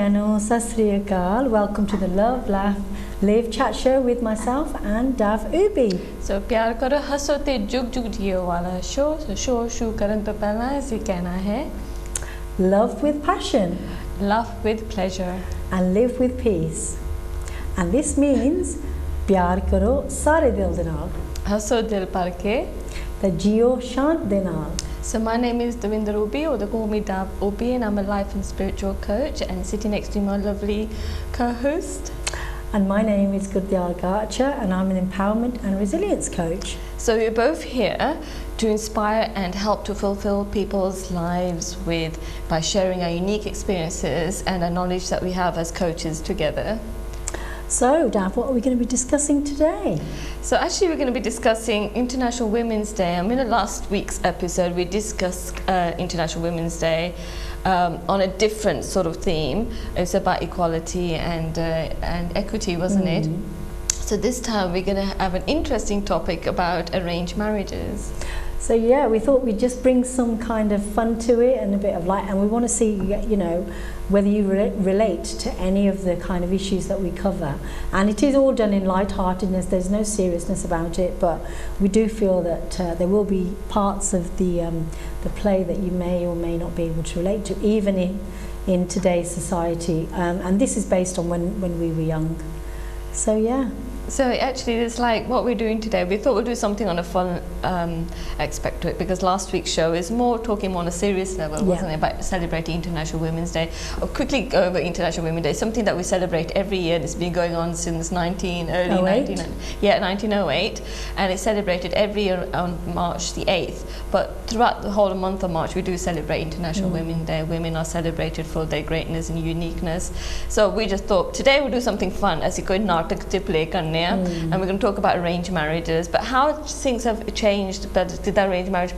Beno, Sat Sri Akal. Welcome to the Love, Laugh, Live chat show with myself and Dav Ubi. So प्यार करो हंसो ते जुग जुग जियो वाला शो शुरू करने तो पहला ऐसे कहना है Love with passion. Love with pleasure. And live with peace. And this means प्यार करो सारे दिल दे नाल. हंसो दिल भर के. ते जियो शांत दे नाल. So my name is Devinder Ubi, or they call me Dav Ubi, and I'm a life and spiritual coach, and sitting next to my lovely co-host. And my name is Gurdial Garcha, and I'm an empowerment and resilience coach. So we're both here to inspire and help to fulfill people's lives by sharing our unique experiences and the knowledge that we have as coaches together. So, Dav, what are we going to be discussing today? So actually we're going to be discussing International Women's Day. I mean, in last week's episode we discussed International Women's Day on a different sort of theme. It's about equality and equity, wasn't it? So this time we're going to have an interesting topic about arranged marriages. So yeah, we thought we'd just bring some kind of fun to it and a bit of light, and we want to see, you know, whether you relate to any of the kind of issues that we cover. And it is all done in light-heartedness, there's no seriousness about it, but we do feel that there will be parts of the play that you may or may not be able to relate to, even in today's society. And this is based on when we were young. So yeah. So actually it's like what we're doing today, we thought we'd do something on a fun aspect to it, because last week's show is talking more on a serious level, wasn't it, about celebrating International Women's Day. I'll quickly go over International Women's Day, something that we celebrate every year. It's been going on since 1908, and it's celebrated every year on March the 8th. But throughout the whole month of March we do celebrate International Women's Day. Women are celebrated for their greatness and uniqueness. So we just thought today we'll do something fun, as you could natak to play karne. And we're going to talk about arranged marriages, but how things have changed. Arranged marriage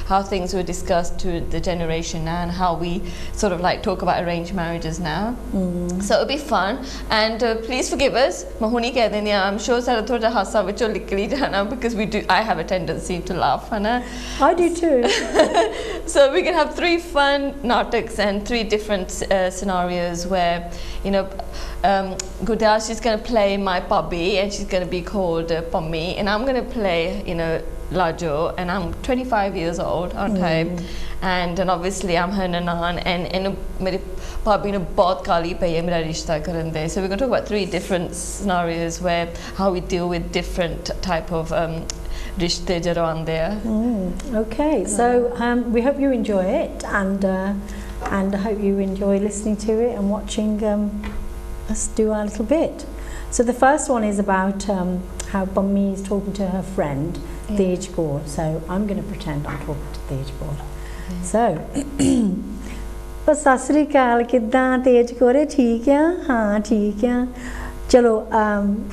how things were discussed to the generation now, and how we sort of like talk about arranged marriages now. So it'll be fun, and please forgive us. I'm sure because I have a tendency to laugh. I do too. So we can have 3 fun nartaks and 3 different scenarios where, you know, Gurdal, she's going to play my puppy, and she's going to be called Pommy, and I'm going to play, you know, Lajo, and I'm 25 years old, aren't I? And obviously I'm her nanan, and my puppy ne bahut kali pai hai mera rishta karan de. So we're going to talk about 3 different scenarios where how we deal with different type of rishte jaro aande there. Okay, so we hope you enjoy it, and I hope you enjoy listening to it and watching us do our little bit. So the first one is about how Bummy is talking to her friend Tej Kaur. So I'm going to pretend I'm talking to Tej Kaur. So Sat Sri Akal, किद्दां Tej Kaur ठीक है? हाँ ठीक है. चलो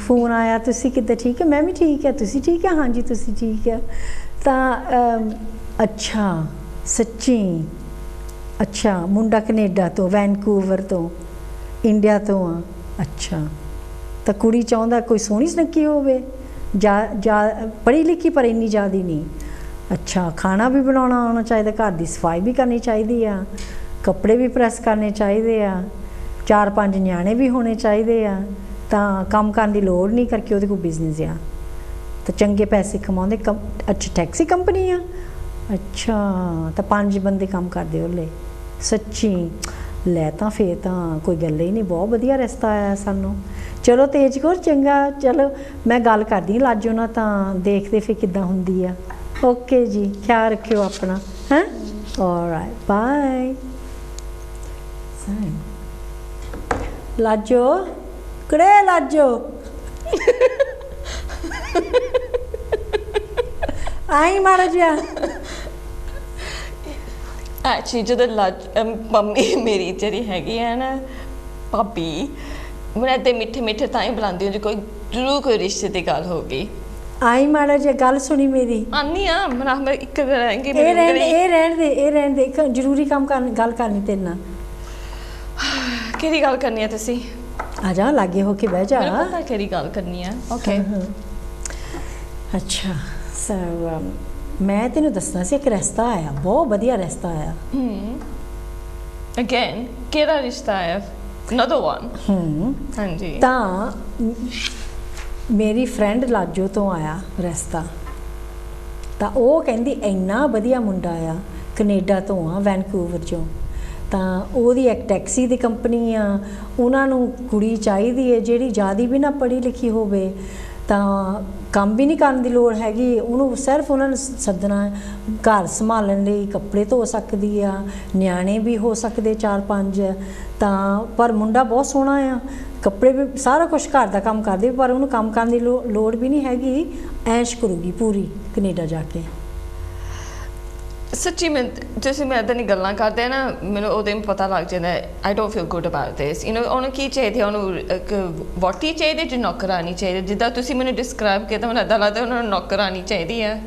phone आया, तुसी किद्दां ठीक है? मैं भी ठीक है. तुसी ठीक है? हाँ जी तुसी ठीक है. तां अच्छा सच्ची अच्छा मुंडा कनेडा तो वैनकूवर तो इंडिया तो हाँ अच्छा तो कुड़ी चाहता कोई सोहनी सनकी होवे पढ़ी लिखी पर इन्नी ज़्यादा नहीं. अच्छा खाना भी बनाना आना चाहिए, घर की सफाई भी करनी चाहिए आ, कपड़े भी प्रैस करने चाहिए आ, 4-5 न्याणे भी होने चाहिए आ, तो काम करने की लोड़ नहीं करके वो कोई बिजनेस आ तो चंगे पैसे कमाते. अच्छा टैक्सी कंपनी आ, अच्छा तो 5 बंदे काम करते ओले. सच्ची लै तां फिर तां कोई गल ही नहीं, बहुत वधिया रिश्ता आया सानू. चलो तेज कौर चंगा, चलो मैं गल करदी लाजो ना, तां देखदे फिर किद्दां हुंदी आ. ओके जी, ख्याल रखियो अपना, हैं? Alright, bye. लाजो कड़े लाजो आई मारा जा. Actually, ਜਦੋਂ ਮੰਮੀ ਮੇਰੀ ਜਿਹੜੀ ਹੈਗੀ ਹੈ ਨਾ ਭਾਬੀ, ਮੈਨੂੰ ਤੇ ਮਿੱਠੇ ਮਿੱਠੇ ਤਾਂ ਹੀ ਬੁਲਾਉਂਦੀ ਹਾਂ ਜੇ ਕੋਈ ਜ਼ਰੂਰ ਕੋਈ ਰਿਸ਼ਤੇ ਦੀ ਗੱਲ ਹੋਗੀ. आई माड़ा जी गल सुनी मेरी. आनी आ मैं एक रहेंगे रहन दे जरूरी काम गल करनी तेरे नाल. केड़ी गल करनी है तुसी? आ जा लागे होके बह जा. मेरे पता केड़ी गल करनी है. ओके अच्छा सो मैं तेनू दसना सी एक रिश्ता आया, बहुत वधिया रिश्ता आया. Again, ਕਿਹੜਾ ਰਿਸ਼ਤਾ ਹੈ? Another one. ਹਾਂਜੀ। ਤਾਂ ਮੇਰੀ ਫਰੈਂਡ ਲਾਜੋ ਤੋਂ ਆਇਆ ਰਿਸ਼ਤਾ, ਤਾਂ ਉਹ ਕਹਿੰਦੀ ਇੰਨਾ ਵਧੀਆ ਮੁੰਡਾ ਆ, ਕੈਨੇਡਾ ਤੋਂ ਆ, ਵੈਨਕੂਵਰ ਚੋਂ। ਤਾਂ ਉਹਦੀ ਇੱਕ ਟੈਕਸੀ ਦੀ ਕੰਪਨੀ ਆ, ਉਹਨਾਂ ਨੂੰ ਕੁੜੀ ਚਾਹੀਦੀ ਹੈ ਜਿਹੜੀ ਜ਼ਿਆਦਾ ਵੀ ਨਾ ਪੜ੍ਹੀ ਲਿਖੀ ਹੋਵੇ, ਤਾਂ ਕੰਮ ਵੀ ਨਹੀਂ ਕਰਨ ਦੀ ਲੋੜ ਹੈਗੀ ਉਹਨੂੰ, ਸਿਰਫ ਉਹਨਾਂ ਨੂੰ ਸੱਦਣਾ, ਘਰ ਸੰਭਾਲਣ ਲਈ, ਕੱਪੜੇ ਧੋ ਸਕਦੀ ਆ, ਨਿਆਣੇ ਵੀ ਹੋ ਸਕਦੇ 4-5, ਤਾਂ ਪਰ ਮੁੰਡਾ ਬਹੁਤ ਸੋਹਣਾ ਆ, ਕੱਪੜੇ ਵੀ ਸਾਰਾ ਕੁਛ ਘਰ ਦਾ ਕੰਮ ਕਰਦੇ, ਪਰ ਉਹਨੂੰ ਕੰਮ ਕਰਨ ਦੀ ਲੋੜ ਵੀ ਨਹੀਂ ਹੈਗੀ, ਐਸ਼ ਕਰੂਗੀ ਪੂਰੀ ਕੈਨੇਡਾ ਜਾ ਕੇ। ਸੱਚੀ ਮੈਂ ਤੁਸੀਂ ਮੈਂ ਇੱਦਾਂ ਦੀ ਗੱਲਾਂ ਕਰਦੇ ਨਾ, ਮੈਨੂੰ ਉਹਦੇ ਪਤਾ ਲੱਗ ਜਾਂਦਾ I don't feel good about this. ਉਹਨੂੰ ਕੀ ਚਾਹੀਦਾ, ਉਹਨੂੰ ਇੱਕ ਵਹੁਟੀ ਚਾਹੀਦੀ ਜਾਂ ਨੌਕਰਾਨੀ ਚਾਹੀਦੀ? ਜਿੱਦਾਂ ਤੁਸੀਂ ਮੈਨੂੰ ਡਿਸਕ੍ਰਾਈਬ ਕੀਤਾ ਮੈਨੂੰ ਇੱਦਾਂ ਲੱਗਦਾ ਉਹਨਾਂ ਨੂੰ ਨੌਕਰਾਨੀ ਚਾਹੀਦੀ ਆ।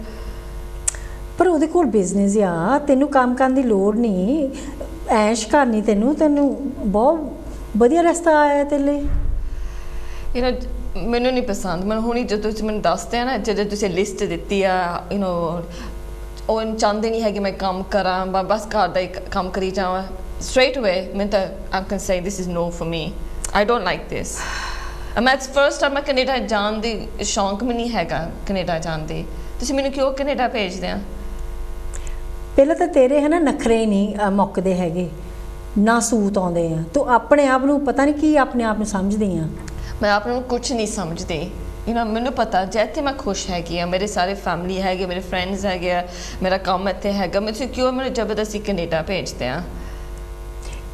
ਪਰ ਉਹਦੇ ਕੋਲ ਬਿਜ਼ਨਸ ਆ, ਤੈਨੂੰ ਕੰਮ ਕਰਨ ਦੀ ਲੋੜ ਨਹੀਂ, ਐਸ਼ ਕਰਨੀ, ਤੈਨੂੰ ਬਹੁਤ ਵਧੀਆ ਰਸਤਾ ਆਇਆ ਤੇਰੇ ਲਈ। ਮੈਨੂੰ ਨਹੀਂ ਪਸੰਦ। ਮੈਨੂੰ ਹੁਣੀ ਜਦੋਂ ਤੁਸੀਂ ਮੈਨੂੰ ਦੱਸਦੇ ਆ ਨਾ, ਜਦੋਂ ਤੁਸੀਂ ਲਿਸਟ ਦਿੱਤੀ ਆ, ਉਹ ਚਾਹੁੰਦੇ ਨਹੀਂ ਹੈ ਕਿ ਮੈਂ ਕੰਮ ਕਰਾਂ, ਬਸ ਘਰ ਦਾ ਇੱਕ ਕੰਮ ਕਰੀ ਜਾਵਾਂ, ਸਟ੍ਰੇਟ ਅਵੇ ਮੈਂ ਤਾਂ I can say this is no for me, I don't like this. ਮੈਂ ਫਸਟ ਟਾਈਮ ਮੈਂ ਕੈਨੇਡਾ ਜਾਣ ਦੀ ਸ਼ੌਂਕ ਵੀ ਨਹੀਂ ਹੈਗਾ, ਕੈਨੇਡਾ ਜਾਣ ਦੀ। ਤੁਸੀਂ ਮੈਨੂੰ ਕਿਉਂ ਕੈਨੇਡਾ ਭੇਜਦੇ ਆ? ਪਹਿਲਾਂ ਤਾਂ ਤੇਰੇ ਹੈ ਨਾ ਨਖਰੇ ਨਹੀਂ ਮੁੱਕਦੇ ਹੈਗੇ, ਨਾ ਸੂਤ ਆਉਂਦੇ ਆ, ਤੂੰ ਆਪਣੇ ਆਪ ਨੂੰ ਪਤਾ ਨਹੀਂ ਕੀ ਆਪਣੇ ਆਪ ਨੂੰ ਸਮਝਦੀ ਆ। ਮੈਂ ਆਪ ਨੂੰ ਕੁਛ ਨਹੀਂ ਸਮਝਦੀ। ਮੈਨੂੰ ਪਤਾ ਜੇ ਇੱਥੇ ਮੈਂ ਖੁਸ਼ ਹੈਗੀ ਆ, ਮੇਰੇ ਸਾਰੇ ਫੈਮਿਲੀ ਹੈਗੇ, ਮੇਰੇ ਫਰੈਂਡਸ ਹੈਗੇ ਆ, ਮੇਰਾ ਕੰਮ ਇੱਥੇ ਹੈਗਾ, ਮੈਨੂੰ ਕਿਉਂ ਮੈਨੂੰ ਜ਼ਬਰਦਸਤੀ ਕੈਨੇਡਾ ਭੇਜਦੇ ਆ?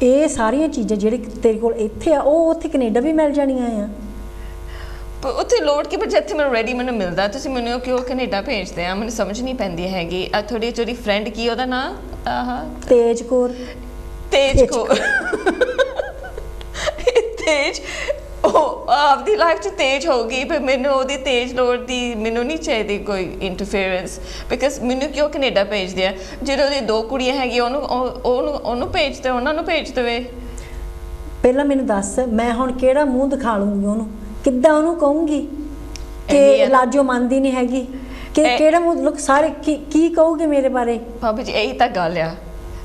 ਇਹ ਸਾਰੀਆਂ ਚੀਜ਼ਾਂ ਜਿਹੜੇ ਤੇਰੇ ਕੋਲ ਇੱਥੇ ਆ ਉਹ ਉੱਥੇ ਕੈਨੇਡਾ ਵੀ ਮਿਲ ਜਾਣੀਆਂ ਆ। ਪਰ ਉੱਥੇ ਲੋੜ ਕੀ, ਪਰ ਜਿੱਥੇ ਮੈਨੂੰ ਰੈਡੀ ਮੈਨੂੰ ਮਿਲਦਾ, ਤੁਸੀਂ ਮੈਨੂੰ ਕਿਉਂ ਕੈਨੇਡਾ ਭੇਜਦੇ ਆ? ਮੈਨੂੰ ਸਮਝ ਨਹੀਂ ਪੈਂਦੀ ਹੈਗੀ। ਤੁਹਾਡੀ ਜਿਹੜੀ ਫਰੈਂਡ ਕੀ ਉਹਦਾ ਨਾਂ? ਤੇਜ ਕੌਰ। ਤੇਜ ਕੌਰ। ਤੇਜ ਉਹ ਆਪਦੀ ਲਾਈਫ 'ਚ ਤੇਜ਼ ਹੋ ਗਈ, ਪਰ ਮੈਨੂੰ ਉਹਦੀ ਤੇਜ਼ ਲੋੜ ਦੀ ਮੈਨੂੰ ਨਹੀਂ ਚਾਹੀਦੀ ਕੋਈ ਇੰਟਰਫੇਰੈਂਸ, ਬਿਕਾਜ਼ ਮੈਨੂੰ ਕਿਉਂ ਕੈਨੇਡਾ ਭੇਜਦੇ ਆ? ਜਿਹੜੇ ਉਹਦੀ 2 ਕੁੜੀਆਂ ਹੈਗੀਆਂ ਉਹਨੂੰ ਭੇਜ ਦੇ, ਉਹਨਾਂ ਨੂੰ ਭੇਜ ਦੇਵੇ। ਪਹਿਲਾਂ ਮੈਨੂੰ ਦੱਸ, ਮੈਂ ਹੁਣ ਕਿਹੜਾ ਮੂੰਹ ਦਿਖਾ ਲੂੰਗੀ ਉਹਨੂੰ, ਕਿੱਦਾਂ ਉਹਨੂੰ ਕਹੂੰਗੀ ਕਿ ਲਾਜੋ ਮੰਨਦੀ ਨਹੀਂ ਹੈਗੀ, ਕਿ ਕਿਹੜਾ ਮੂੰਹ, ਲੋਕ ਸਾਰੇ ਕੀ ਕਹੋਗੇ ਮੇਰੇ ਬਾਰੇ? ਭਾਬੀ ਜੀ ਇਹੀ ਤਾਂ ਗੱਲ ਆ,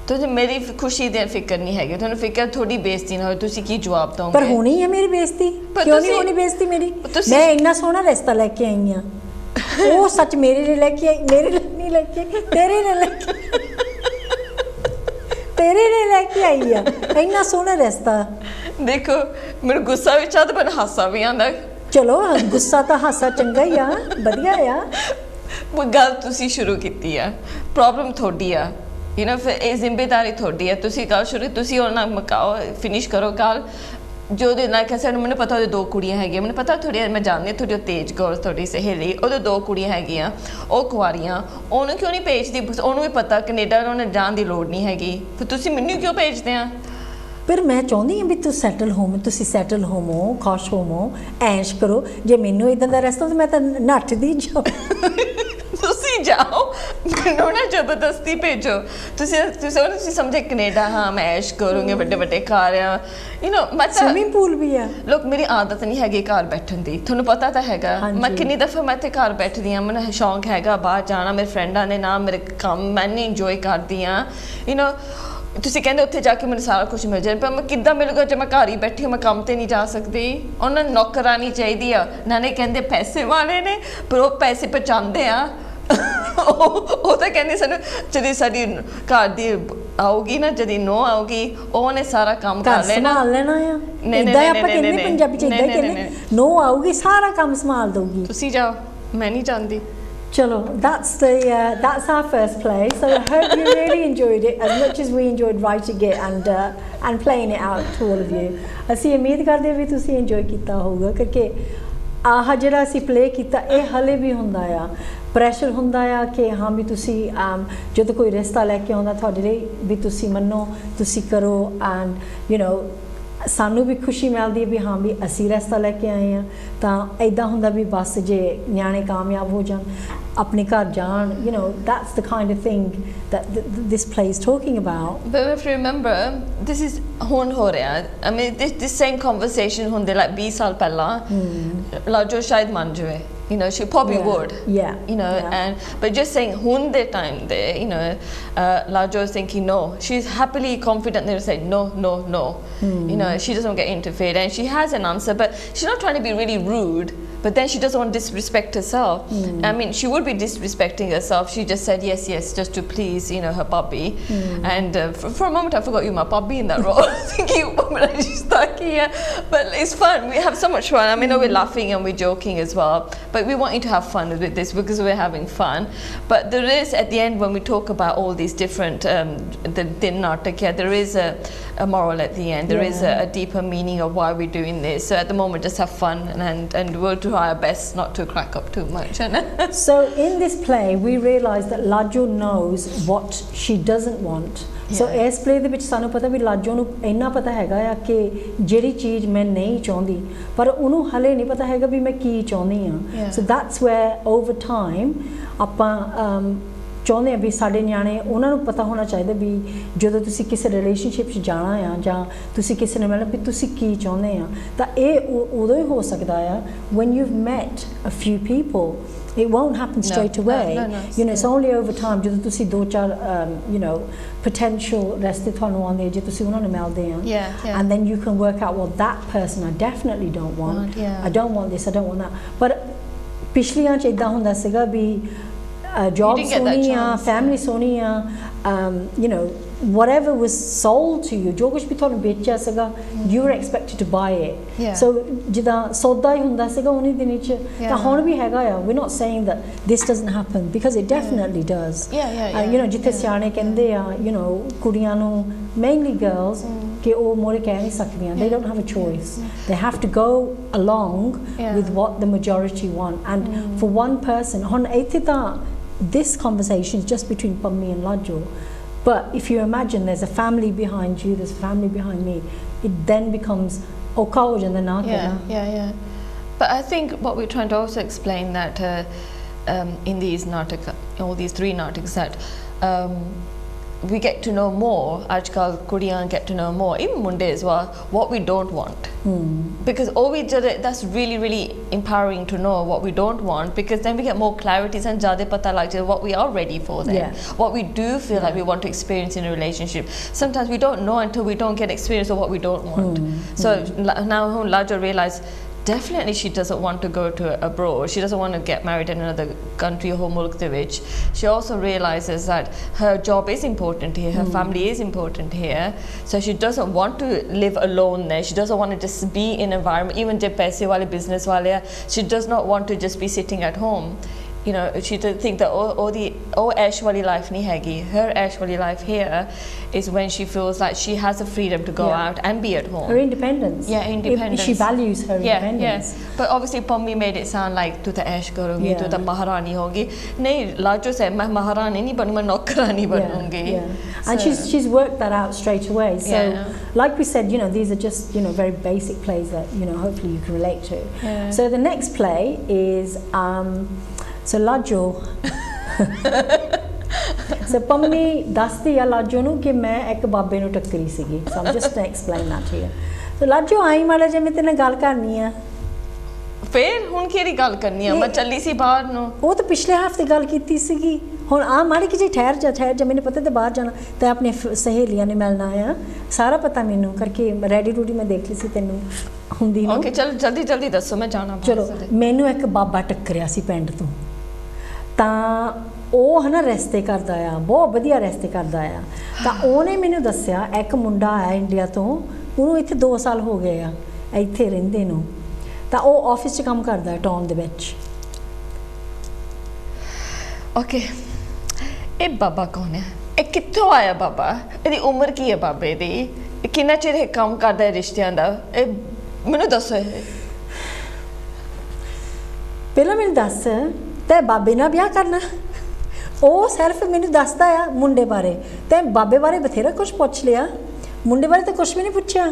ਤੁਸੀਂ ਮੇਰੀ ਖੁਸ਼ੀ ਦੀ ਫਿਕਰ ਨਹੀਂ ਹੈਗੀ, ਤੁਹਾਨੂੰ ਫਿਕਰ ਥੋੜੀ ਬੇਇੱਜ਼ਤੀ ਨਾ ਹੋਏ, ਤੁਸੀਂ ਕੀ ਜਵਾਬ ਦੋਗੇ? ਪਰ ਹੋਣੀ ਹੈ ਮੇਰੀ ਬੇਇੱਜ਼ਤੀ, ਕਿਉਂ ਨਹੀਂ ਹੋਣੀ ਬੇਇੱਜ਼ਤੀ ਮੇਰੀ? ਮੈਂ ਇੰਨਾ ਸੋਹਣਾ ਰਿਸ਼ਤਾ ਲੈ ਕੇ ਆਈ ਆ, ਉਹ ਸੱਚ ਮੇਰੇ ਲਈ ਲੈ ਕੇ ਆਈ, ਮੇਰੇ ਲਈ ਨਹੀਂ ਲੈ ਕੇ, ਤੇਰੇ ਲਈ ਲੈ ਕੇ, ਤੇਰੇ ਲਈ ਲੈ ਕੇ ਆਈ ਆ, ਇੰਨਾ ਸੋਹਣਾ ਰਿਸ਼ਤਾ। ਦੇਖੋ ਮੈਨੂੰ ਗੁੱਸਾ ਵੀ ਆਉਂਦਾ, ਪਰ ਹਾਸਾ ਵੀ ਆਉਂਦਾ। ਚਲੋ ਗੁੱਸਾ ਤਾਂ ਹਾਸਾ ਚੰਗਾ ਹੀ ਆ, ਵਧੀਆ ਆ। ਗੱਲ ਤੁਸੀਂ ਸ਼ੁਰੂ ਕੀਤੀ ਆ, ਪ੍ਰੋਬਲਮ ਤੁਹਾਡੀ ਆ, ਫਿਰ ਇਹ ਜ਼ਿੰਮੇਵਾਰੀ ਤੁਹਾਡੀ ਹੈ। ਤੁਸੀਂ ਗੱਲ ਸ਼ੁਰੂ, ਤੁਸੀਂ ਉਹਨਾਂ ਨਾਲ ਮੁਕਾਓ, ਫਿਨਿਸ਼ ਕਰੋ ਗੱਲ। ਜੋ ਉਹਦੇ ਨਾਲ ਕਿਸੇ ਨੂੰ, ਮੈਨੂੰ ਪਤਾ ਉਹਦੇ 2 ਕੁੜੀਆਂ ਹੈਗੀਆਂ, ਮੈਨੂੰ ਪਤਾ ਥੋੜ੍ਹੀ, ਮੈਂ ਜਾਣਦੀ ਹਾਂ ਤੁਹਾਡੀ ਤੇਜ ਕੌਰ, ਤੁਹਾਡੀ ਸਹੇਲੀ, ਉਹਦੇ 2 ਕੁੜੀਆਂ ਹੈਗੀਆਂ, ਉਹ ਕੁਆਰੀਆਂ, ਉਹਨੂੰ ਕਿਉਂ ਨਹੀਂ ਭੇਜਦੀ? ਉਹਨੂੰ ਵੀ ਪਤਾ ਕੈਨੇਡਾ ਉਹਨੇ ਜਾਣ ਦੀ ਲੋੜ ਨਹੀਂ ਹੈਗੀ, ਫਿਰ ਤੁਸੀਂ ਮੈਨੂੰ ਕਿਉਂ ਭੇਜਦੇ ਆ? ਪਰ ਮੈਂ ਚਾਹੁੰਦੀ ਹਾਂ ਵੀ ਤੁਸੀਂ ਸੈਟਲ ਹੋਵੋ, ਖੁਸ਼ ਹੋਵੋ, ਐਸ਼ ਕਰੋ। ਜੇ ਮੈਨੂੰ ਇੱਦਾਂ ਦਾ ਰਸਤਾ ਤਾਂ ਮੈਂ ਤਾਂ ਨੱਠਦੀ ਜਾਓ। ਤੁਸੀਂ ਜਾਓ, ਮੈਨੂੰ ਨਾ ਜ਼ਬਰਦਸਤੀ ਭੇਜੋ। ਤੁਸੀਂ ਸਮਝੇ ਕੈਨੇਡਾ, ਹਾਂ ਮੈਂ ਐਸ਼ ਕਰੂੰਗੀ, ਵੱਡੇ ਵੱਡੇ ਘਰ ਆ, ਮੈਂ ਸਵਿਮਿੰਗ ਪੂਲ ਵੀ ਆ। ਲੋਕ ਮੇਰੀ ਆਦਤ ਨਹੀਂ ਹੈਗੀ ਘਰ ਬੈਠਣ ਦੀ, ਤੁਹਾਨੂੰ ਪਤਾ ਤਾਂ ਹੈਗਾ। ਮੈਂ ਕਿੰਨੀ ਦਫਾ ਮੈਂ ਇੱਥੇ ਘਰ ਬੈਠਦੀ ਹਾਂ, ਮੈਨੂੰ ਸ਼ੌਂਕ ਹੈਗਾ ਬਾਹਰ ਜਾਣਾ, ਮੇਰੇ ਫਰੈਂਡਾਂ ਦੇ ਨਾਲ, ਮੇਰੇ ਕੰਮ ਮੈਂ ਨਹੀਂ ਇੰਜੋਏ ਕਰਦੀ ਹਾਂ। ਤੁਸੀਂ ਕਹਿੰਦੇ ਉੱਥੇ ਜਾ ਕੇ ਮੈਨੂੰ ਸਾਰਾ ਕੁਝ ਮਿਲ ਜਾਏ, ਪਰ ਮੈਂ ਕਿੱਦਾਂ ਮਿਲੂਗਾ ਜੇ ਮੈਂ ਘਰ ਹੀ ਬੈਠੀ, ਮੈਂ ਕੰਮ ਤੇ ਨਹੀਂ ਜਾ ਸਕਦੀ? ਉਹਨਾਂ ਨੂੰ ਨੌਕਰਾਨੀ ਚਾਹੀਦੀ ਆ। ਨਾਲੇ ਕਹਿੰਦੇ ਪੈਸੇ ਵਾਲੇ ਨੇ, ਪਰ ਉਹ ਪੈਸੇ ਪਹੁੰਚਾਉਂਦੇ ਆ। ਉਹ ਤਾਂ ਕਹਿੰਦੇ ਸਾਨੂੰ ਜਦੋਂ ਸਾਡੀ ਘਰ ਦੀ ਆਊਗੀ ਨਾ, ਜਦੋਂ ਨੋ ਆਊਗੀ, ਉਹਨੇ ਸਾਰਾ ਕੰਮ ਕਰ ਲੈਣਾ, ਸੰਭਾਲ ਲੈਣਾ ਆ। ਇੱਦਾਂ ਆਪਾਂ ਕਹਿੰਦੇ ਪੰਜਾਬੀ 'ਚ, ਇੱਦਾਂ ਕਹਿੰਦੇ, ਨੋ ਆਊਗੀ ਸਾਰਾ ਕੰਮ ਸੰਭਾਲ ਦਊਗੀ। ਤੁਸੀਂ ਜਾਓ, ਮੈਂ ਨਹੀਂ ਜਾਂਦੀ। Chalo, that's our first play. So I hope you really enjoyed it as much as we enjoyed writing it and playing it out to all of you. ਅਸੀਂ ਉਮੀਦ ਕਰਦੇ ਵੀ ਤੁਸੀਂ enjoy ਕੀਤਾ ਹੋਊਗਾ, ਕਿਉਂਕਿ ਆਹ ਜਿਹੜਾ ਅਸੀਂ play ਕੀਤਾ ਇਹ ਹਲੇ ਵੀ ਹੁੰਦਾ ਆ, ਪ੍ਰੈਸ਼ਰ ਹੁੰਦਾ ਆ ਕਿ ਹਾਂ ਵੀ ਤੁਸੀਂ ਜਦੋਂ ਕੋਈ ਰਿਸ਼ਤਾ ਲੈ ਕੇ ਆਉਂਦਾ ਤੁਹਾਡੇ ਲਈ ਵੀ ਤੁਸੀਂ ਮੰਨੋ, ਤੁਸੀਂ ਕਰੋ, and ਸਾਨੂੰ ਵੀ ਖੁਸ਼ੀ ਮਿਲਦੀ ਹੈ ਵੀ ਹਾਂ ਵੀ ਅਸੀਂ ਰਿਸ਼ਤਾ ਲੈ ਕੇ ਆਏ ਹਾਂ। ਤਾਂ ਇੱਦਾਂ ਹੁੰਦਾ ਵੀ ਬਸ ਜੇ ਨਿਆਣੇ ਕਾਮਯਾਬ ਹੋ ਜਾਣ, ਆਪਣੇ ਘਰ ਜਾਣ, that's the kind of thing that this play is talking about. But if you remember, this is ਹੁਣ ਹੋ ਰਿਹਾ, I mean this same conversation ਹੁੰਦੇ like 20 ਸਾਲ ਪਹਿਲਾਂ, ਲਾਜੋ ਸ਼ਾਇਦ ਮੰਨ ਜਾਵੇ, you know, she probably would. Yeah. You know, and but just saying hunde time there, you know, Lajo is thinking no. She's happily confident there to say no, no, no. You know, she doesn't get interfered, and she has an answer, but she's not trying to be really rude. But then she doesn't want to disrespect herself. I mean, she would be disrespecting herself. She just said yes, yes, just to please, you know, her puppy. And for a moment, I forgot you were my puppy in that role. Thinking, she's stuck here. But it's fun. We have so much fun. I mean, we're laughing and we're joking as well. But we want you to have fun with this because we're having fun. But there is, at the end, when we talk about all these different, there is a moral at the end. There is a deeper meaning of why we're doing this. So at the moment, just have fun and we'll try our best not to crack up too much. So in this play, we realise that Lajo knows what she doesn't want. So इस play ਦੇ ਵਿੱਚ ਸਾਨੂੰ ਪਤਾ ਵੀ ਲਾਜੋ ਨੂੰ ਇੰਨਾ ਪਤਾ ਹੈਗਾ ਆ ਕਿ ਜਿਹੜੀ ਚੀਜ਼ ਮੈਂ ਨਹੀਂ ਚਾਹੁੰਦੀ ਪਰ ਉਹਨੂੰ ਹਲੇ ਨਹੀਂ ਪਤਾ ਹੈਗਾ ਵੀ ਮੈਂ ਕੀ ਚਾਹੁੰਦੀ ਆ. So that's where over time ਆਪਾਂ ਚਾਹੁੰਦੇ ਆ ਵੀ ਸਾਡੇ ਨਿਆਣੇ ਉਹਨਾਂ ਨੂੰ ਪਤਾ ਹੋਣਾ ਚਾਹੀਦਾ ਵੀ ਜਦੋਂ ਤੁਸੀਂ ਕਿਸੇ ਰਿਲੇਸ਼ਨਸ਼ਿਪ 'ਚ ਜਾਣਾ ਆ ਜਾਂ ਤੁਸੀਂ ਕਿਸੇ ਨੂੰ ਮਿਲਣਾ ਵੀ ਤੁਸੀਂ ਕੀ ਚਾਹੁੰਦੇ ਆ ਤਾਂ ਇਹ ਉਦੋਂ ਹੀ ਹੋ ਸਕਦਾ ਆ when you've met a few people. It won't happen straight away. You know, it's only over time. ਜਦੋਂ ਤੁਸੀਂ ਦੋ ਚਾਰ you know potential ਰਸਤੇ ਤੁਹਾਨੂੰ ਆਉਂਦੇ ਜੇ ਤੁਸੀਂ ਉਹਨਾਂ ਨੂੰ ਮਿਲਦੇ ਆ and then you can work out well that person I definitely don't want. I don't want this, I don't want that. But ਪਿਛਲੀਆਂ 'ਚ ਇਦਾਂ ਹੁੰਦਾ ਸੀਗਾ ਵੀ job soni hai, family soni hai, you know, whatever was sold to you, jo kuch bhi thonu becha saga, you were expected to buy it. So jida soda hi hunda saga oni dini ch ta hon bhi hega ya. We're not saying that this doesn't happen because it definitely does. You know, jithe siane kende ya, you know, kudiyan nu, mainly girls, कि वो मोरे कह नहीं सकती हैं. They don't have a choice. They have to go along with what the majority want. And for one person, this conversation is just between Pammi and Lajo. But if you imagine there's a family behind you, there's a family behind me, it then becomes okao and then But I think what we're trying to also explain that in these natak, all these three nataks, that we get to know more, ajkal Korean get to know more, even Munde as well, what we don't want. Because all we did, that's really, really empowering to know what we don't want, because then we get more clarity and jade pata like what we are ready for then. What we do feel like we want to experience in a relationship. Sometimes we don't know until we don't get experience of what we don't want. So now Lajo realized definitely she doesn't want to go to abroad. She doesn't want to get married in another country or mulk de vich. She also realizes that her job is important here, her family is important here. So she doesn't want to live alone there. She doesn't want to just be in an environment, even je paise wale business wale, she does not want to just be sitting at home. You know, she didn't think that all ash wali life ni hegi. Her ash wali life here is when she feels like she has the freedom to go out and be at home. Her independence. Independence. She values her independence. But obviously Pommi made it sound like tu ta ash karungi, tu ta maharani hogi. Nahi, Lajo said main maharani nahi banunga, main naukarani banungi. And she's worked that out straight away. So like we said, you know, these are just, you know, very basic plays that, you know, hopefully you can relate to. So the next play is so Lajo so Pammi ਦੱਸਦੀ ਆ Lajo ਨੂੰ ਕਿ ਮੈਂ ਇੱਕ ਬਾਬੇ ਨੂੰ ਟੱਕਰੀ ਸੀਗੀ. So I'm just going to explain that to you. So Lajo ਆਈ ਮਾੜਾ ਜਿਹਾ ਮੈਂ ਤੇਰੇ ਨਾਲ ਗੱਲ ਕਰਨੀ ਆ. ਫਿਰ ਹੁਣ ਕਿਹੜੀ ਗੱਲ ਕਰਨੀ ਆ? ਮੈਂ ਚੱਲੀ ਸੀ ਬਾਹਰ ਨੂੰ. ਉਹ ਤਾਂ ਪਿਛਲੇ ਹਫਤੇ ਗੱਲ ਕੀਤੀ ਸੀਗੀ. ਹੁਣ ਆ ਮਾੜੀ ਕਿ ਜੀ ਠਹਿਰ ਜਾ ਮੈਨੂੰ ਪਤਾ ਤੇ ਬਾਹਰ ਜਾਣਾ ਤੇ ਆਪਣੇ ਸਹੇਲੀਆਂ ਨੇ ਮਿਲਣਾ ਆ. ਸਾਰਾ ਪਤਾ ਮੈਨੂੰ ਕਰਕੇ ਰੈਡੀ ਰੂਡੀ ਮੈਂ ਦੇਖ ਲਈ ਸੀ ਤੈਨੂੰ ਹੁੰਦੀ ਨੂੰ. ਓਕੇ ਚਲ ਜਲਦੀ ਦੱਸੋ ਮੈਂ ਜਾਣਾ. ਚਲੋ ਮੈਨੂੰ ਇੱਕ ਬਾਬਾ ਟੱਕਰਿਆ ਸੀ ਪਿੰਡ ਤੋਂ. ਤਾਂ ਉਹ ਹੈ ਨਾ ਰਸਤੇ ਕਰਦਾ ਆ, ਬਹੁਤ ਵਧੀਆ ਰਸਤੇ ਕਰਦਾ ਆ. ਤਾਂ ਉਹਨੇ ਮੈਨੂੰ ਦੱਸਿਆ ਇੱਕ ਮੁੰਡਾ ਆਇਆ ਇੰਡੀਆ ਤੋਂ, ਉਹਨੂੰ ਇੱਥੇ 2 ਸਾਲ ਹੋ ਗਏ ਆ ਇੱਥੇ ਰਹਿੰਦੇ ਨੂੰ. ਤਾਂ ਉਹ ਆਫਿਸ 'ਚ ਕੰਮ ਕਰਦਾ ਟਾਊਨ ਦੇ ਵਿੱਚ. ਓਕੇ ਇਹ ਬਾਬਾ ਕੌਣ ਹੈ? ਇਹ ਕਿੱਥੋਂ ਆਇਆ ਬਾਬਾ? ਇਹਦੀ ਉਮਰ ਕੀ ਹੈ ਬਾਬੇ ਦੀ? ਕਿੰਨਾ ਚਿਰ ਇਹ ਕੰਮ ਕਰਦਾ ਹੈ ਰਿਸ਼ਤਿਆਂ ਦਾ? ਇਹ ਮੈਨੂੰ ਦੱਸੋ. ਪਹਿਲਾਂ ਮੈਨੂੰ ਦੱਸ ਤੇ ਬਾਬੇ ਨਾਲ ਵਿਆਹ ਕਰਨਾ? ਉਹ ਸਿਰਫ ਮੈਨੂੰ ਦੱਸਦਾ ਆ ਮੁੰਡੇ ਬਾਰੇ, ਤੇ ਬਾਬੇ ਬਾਰੇ ਬਥੇਰਾ ਕੁਝ ਪੁੱਛ ਲਿਆ, ਮੁੰਡੇ ਬਾਰੇ ਤਾਂ ਕੁਝ ਵੀ ਨਹੀਂ ਪੁੱਛਿਆ.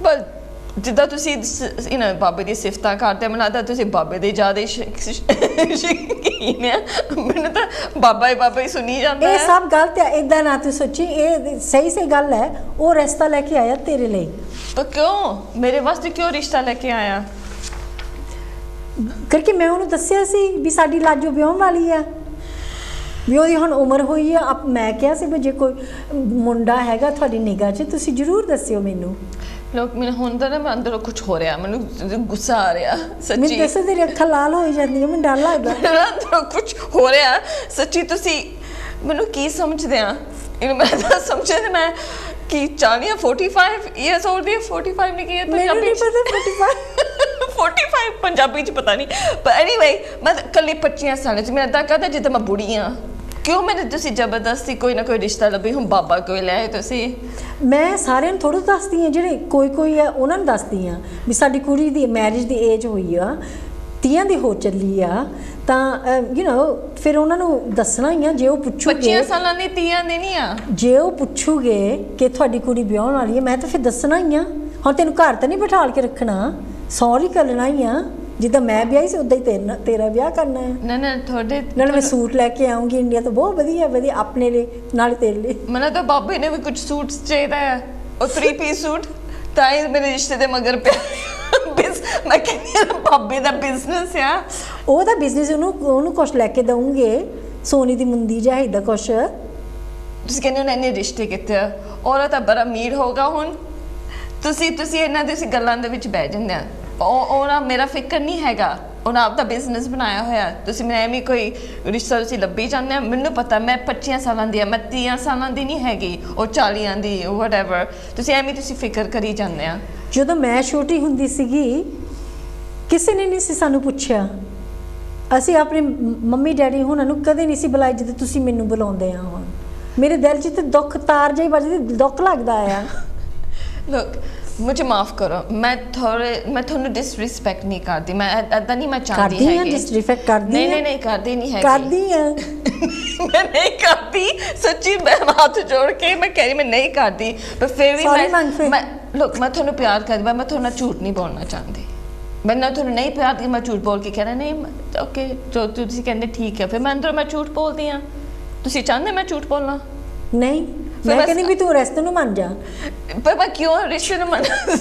ਬਸ ਜਿੱਦਾਂ ਤੁਸੀਂ ਯੂ نو ਬਾਬੇ ਦੀ ਸਿਫਤਾਂ ਕਰਦੇ, ਮੈਨੂੰ ਲੱਗਦਾ ਤੁਸੀਂ ਬਾਬੇ ਦੇ ਜ਼ਿਆਦਾ ਸ਼ੌਕੀਨ ਆ. ਮੈਨੂੰ ਤਾਂ ਬਾਬਾ ਹੀ ਸੁਣੀ ਜਾਂਦਾ. ਇਹ ਸਭ ਗਲਤ ਹੈ, ਇੱਦਾਂ ਨਾ ਤੂੰ ਸੋਚੀ. ਇਹ ਸਹੀ ਗੱਲ ਹੈ. ਉਹ ਰਿਸ਼ਤਾ ਲੈ ਕੇ ਆਇਆ ਤੇਰੇ ਲਈ. ਤਾਂ ਕਿਉਂ ਮੇਰੇ ਵਾਸਤੇ ਕਿਉਂ ਰਿਸ਼ਤਾ ਲੈ ਕੇ ਆਇਆ? ਕਰਕੇ ਮੈਂ ਉਹਨੂੰ ਦੱਸਿਆ ਸੀ ਵੀ ਸਾਡੀ ਲਾਜੋ ਵਿਆਹਣ ਵਾਲੀ ਆ, ਵੀ ਉਹਦੀ ਹੁਣ ਉਮਰ ਹੋਈ ਆ। ਮੈਂ ਕਿਹਾ ਸੀ ਵੀ ਜੇ ਕੋਈ ਮੁੰਡਾ ਹੈਗਾ ਤੁਹਾਡੀ ਨਿਗਾਹ 'ਚ ਤੁਸੀਂ ਜ਼ਰੂਰ ਦੱਸਿਓ ਮੈਨੂੰ। ਲੋਕ ਮੈਨੂੰ ਹੁੰਦਾ ਨਾ ਮੈਂ ਅੰਦਰੋਂ ਕੁਝ ਹੋ ਰਿਹਾ, ਮੈਨੂੰ ਗੁੱਸਾ ਆ ਰਿਹਾ ਸੱਚੀ। ਮੈਨੂੰ ਦੱਸੋ ਤੇਰੀ ਅੱਖਾਂ ਲਾਲ ਹੋਈ ਜਾਂਦੀਆਂ, ਮੈਨੂੰ ਡਰ ਲੱਗਦਾ। ਅੰਦਰੋਂ ਕੁਝ ਹੋ ਰਿਹਾ ਸੱਚੀ। ਤੁਸੀਂ ਮੈਨੂੰ ਕੀ ਸਮਝਦੇ ਆ? ਇਹਨੂੰ ਮੈਂ ਤਾਂ ਸਮਝੇ ਮੈਂ ਕਿ 40 45 ਇਅਰਸ 올ਡ ਵੀ 45 ਨਹੀਂ ਕੀ ਪੰਜਾਬੀ ਨਹੀਂ ਪਤਾ 45 ਪੰਜਾਬੀ ਚ ਪਤਾ ਨਹੀਂ, ਪਰ ਐਨੀਵੇ ਮੈਂ ਕੱਲੀ 25 ਸਾਲਾਂ ਚ। ਮੇਰਾ ਤਾਂ ਕਹਦਾ ਜਿੱਦਾਂ ਮੈਂ ਬੁੜੀ ਆ। ਕਿਉਂ ਮੈਨੂੰ ਤੁਸੀਂ ਜ਼ਬਰਦਸਤੀ ਕੋਈ ਨਾ ਕੋਈ ਰਿਸ਼ਤਾ ਲੱਭੀ, ਹੁਣ ਬਾਬਾ ਕੋਈ ਲੈ ਤੁਸੀਂ? ਮੈਂ ਸਾਰਿਆਂ ਨੂੰ ਥੋੜ੍ਹਾ ਦੱਸਦੀ ਹਾਂ, ਜਿਹੜੇ ਕੋਈ ਆ ਉਹਨਾਂ ਨੂੰ ਦੱਸਦੀ ਹਾਂ ਵੀ ਸਾਡੀ ਕੁੜੀ ਦੀ ਮੈਰਿਜ ਦੀ ਏਜ ਹੋਈ ਆ, 30 ਦੀ ਹੋ ਚੱਲੀ ਆ, ਤਾਂ ਯੂ ਨੋ ਫਿਰ ਉਹਨਾਂ ਨੂੰ ਦੱਸਣਾ ਹੀ ਆ। ਜੇ ਉਹ ਪੁੱਛੂਗੇ 25 ਸਾਲਾਂ ਦੀ 30 ਦੀ ਨਹੀਂ ਆ, ਜੇ ਉਹ ਪੁੱਛੂਗੇ ਕਿ ਤੁਹਾਡੀ ਕੁੜੀ ਵਿਆਹਣ ਵਾਲੀ ਹੈ, ਮੈਂ ਤਾਂ ਫਿਰ ਦੱਸਣਾ ਹੀ ਆ। ਹੁਣ ਤੈਨੂੰ ਘਰ ਤਾਂ ਨਹੀਂ ਬਿਠਾਲ ਕੇ ਰੱਖਣਾ, ਸੌਰੀ ਕਰਨਾ ਹੀ ਆ। ਜਿੱਦਾਂ ਮੈਂ ਵਿਆਹੀ ਸੀ ਉੱਦਾਂ ਹੀ ਤੇਰਾ ਵਿਆਹ ਕਰਨਾ ਹੈ। ਨਾ ਨਾ ਤੁਹਾਡੇ ਨਾਲ ਮੈਂ ਸੂਟ ਲੈ ਕੇ ਆਉਂਗੀ ਇੰਡੀਆ ਤੋਂ, ਬਹੁਤ ਵਧੀਆ ਵਧੀਆ ਆਪਣੇ ਲਈ ਨਾਲ ਤੇਰੇ ਲਈ। ਮੈਨੂੰ ਤਾਂ ਬਾਬੇ ਨੇ ਵੀ ਕੁਝ ਸੂਟ ਚਾਹੀਦਾ ਹੈ, ਉਹ 3 ਪੀਸ ਸੂਟ, ਤਾਂ ਹੀ ਮੇਰੇ ਰਿਸ਼ਤੇ ਦੇ ਮਗਰ ਪਿਆ। ਮੈਂ ਕਹਿੰਦੀ ਬਾਬੇ ਦਾ ਬਿਜ਼ਨਸ ਆ, ਉਹਦਾ ਬਿਜ਼ਨਸ। ਉਹਨੂੰ ਕੁਛ ਲੈ ਕੇ ਦਊਂਗੇ, ਸੋਨੇ ਦੀ ਮੁੰਦੀ ਜਾਂ ਇੱਦਾਂ ਕੁਛ। ਤੁਸੀਂ ਕਹਿੰਦੇ ਉਹਨੇ ਇੰਨੇ ਰਿਸ਼ਤੇ ਕੀਤੇ ਆ, ਔਰਤ ਤਾਂ ਬੜਾ ਅਮੀਰ ਹੋਗਾ। ਹੁਣ ਤੁਸੀਂ ਇਹਨਾਂ ਦੇ ਗੱਲਾਂ ਦੇ ਵਿੱਚ ਬਹਿ ਜਾਂਦੇ ਆ। ਉਹਦਾ ਮੇਰਾ ਫਿਕਰ ਨਹੀਂ ਹੈਗਾ, ਉਹਨਾਂ ਆਪਦਾ ਬਿਜ਼ਨਸ ਬਣਾਇਆ ਹੋਇਆ। ਤੁਸੀਂ ਮੈਂ ਐਵੇਂ ਕੋਈ ਰਿਸ਼ਤਾ ਤੁਸੀਂ ਲੱਭੀ ਜਾਂਦੇ ਆ। ਮੈਨੂੰ ਪਤਾ ਮੈਂ 25 ਸਾਲਾਂ ਦੀ ਆ, ਮੈਂ 30 ਸਾਲਾਂ ਦੀ ਨਹੀਂ ਹੈਗੀ, ਉਹ 40 ਦੀ, ਵਟਐਵਰ। ਤੁਸੀਂ ਐਵੇਂ ਤੁਸੀਂ ਫਿਕਰ ਕਰੀ ਜਾਂਦੇ ਆ। ਜਦੋਂ ਮੈਂ ਛੋਟੀ ਹੁੰਦੀ ਸੀਗੀ ਕਿਸੇ ਨੇ ਨਹੀਂ ਸੀ ਸਾਨੂੰ ਪੁੱਛਿਆ। ਅਸੀਂ ਆਪਣੇ ਮੰਮੀ ਡੈਡੀ ਹੁਣਾਂ ਨੂੰ ਕਦੇ ਨਹੀਂ ਸੀ ਬੁਲਾਇਆ ਜਿੱਦਾਂ ਤੁਸੀਂ ਮੈਨੂੰ ਬੁਲਾਉਂਦੇ ਆ। ਹੁਣ ਮੇਰੇ ਦਿਲ 'ਚ ਤੇ ਦੁੱਖ ਤਾਰ ਜਿਹੀ ਵੱਜਦੀ, ਦੁੱਖ ਲੱਗਦਾ ਆ। ਲੋਕ मुझे माफ़ करो, मैं ਤੁਹਾਨੂੰ डिसरिस्पेक्ट नहीं करती, मैं ऐदा नहीं मैं चाहती है कि डिसरिस्पेक्ट करती। नहीं करती नहीं है, करती है। मैं नहीं करती सच्ची, मैं हाथ जोड़ के मैं कह रही मैं नहीं करती, पर फिर भी मैं लोग मैं ਤੁਹਾਨੂੰ ਪਿਆਰ ਕਰਦੀ, मैं ਤੁਹਾਨੂੰ ਝੂਠ नहीं बोलना चाहती। मैं ना ਤੁਹਾਨੂੰ नहीं प्यार दी, मैं झूठ बोल के कहना नहीं ओके जो ਤੁਸੀਂ ਕਹਿੰਦੇ ठीक है, फिर मैं अंदर मैं झूठ बोलती हाँ। ਤੁਸੀਂ ਚਾਹੁੰਦੇ मैं झूठ बोलना? नहीं, मैं कहनी भी तू रिश्ते ਨੂੰ ਮੰਨ ਜਾ। ਪਰ ਮੈਂ ਕਿਉਂ ਰਿਸ਼ਤੇ ਨੂੰ ਮੰਨਾਂ?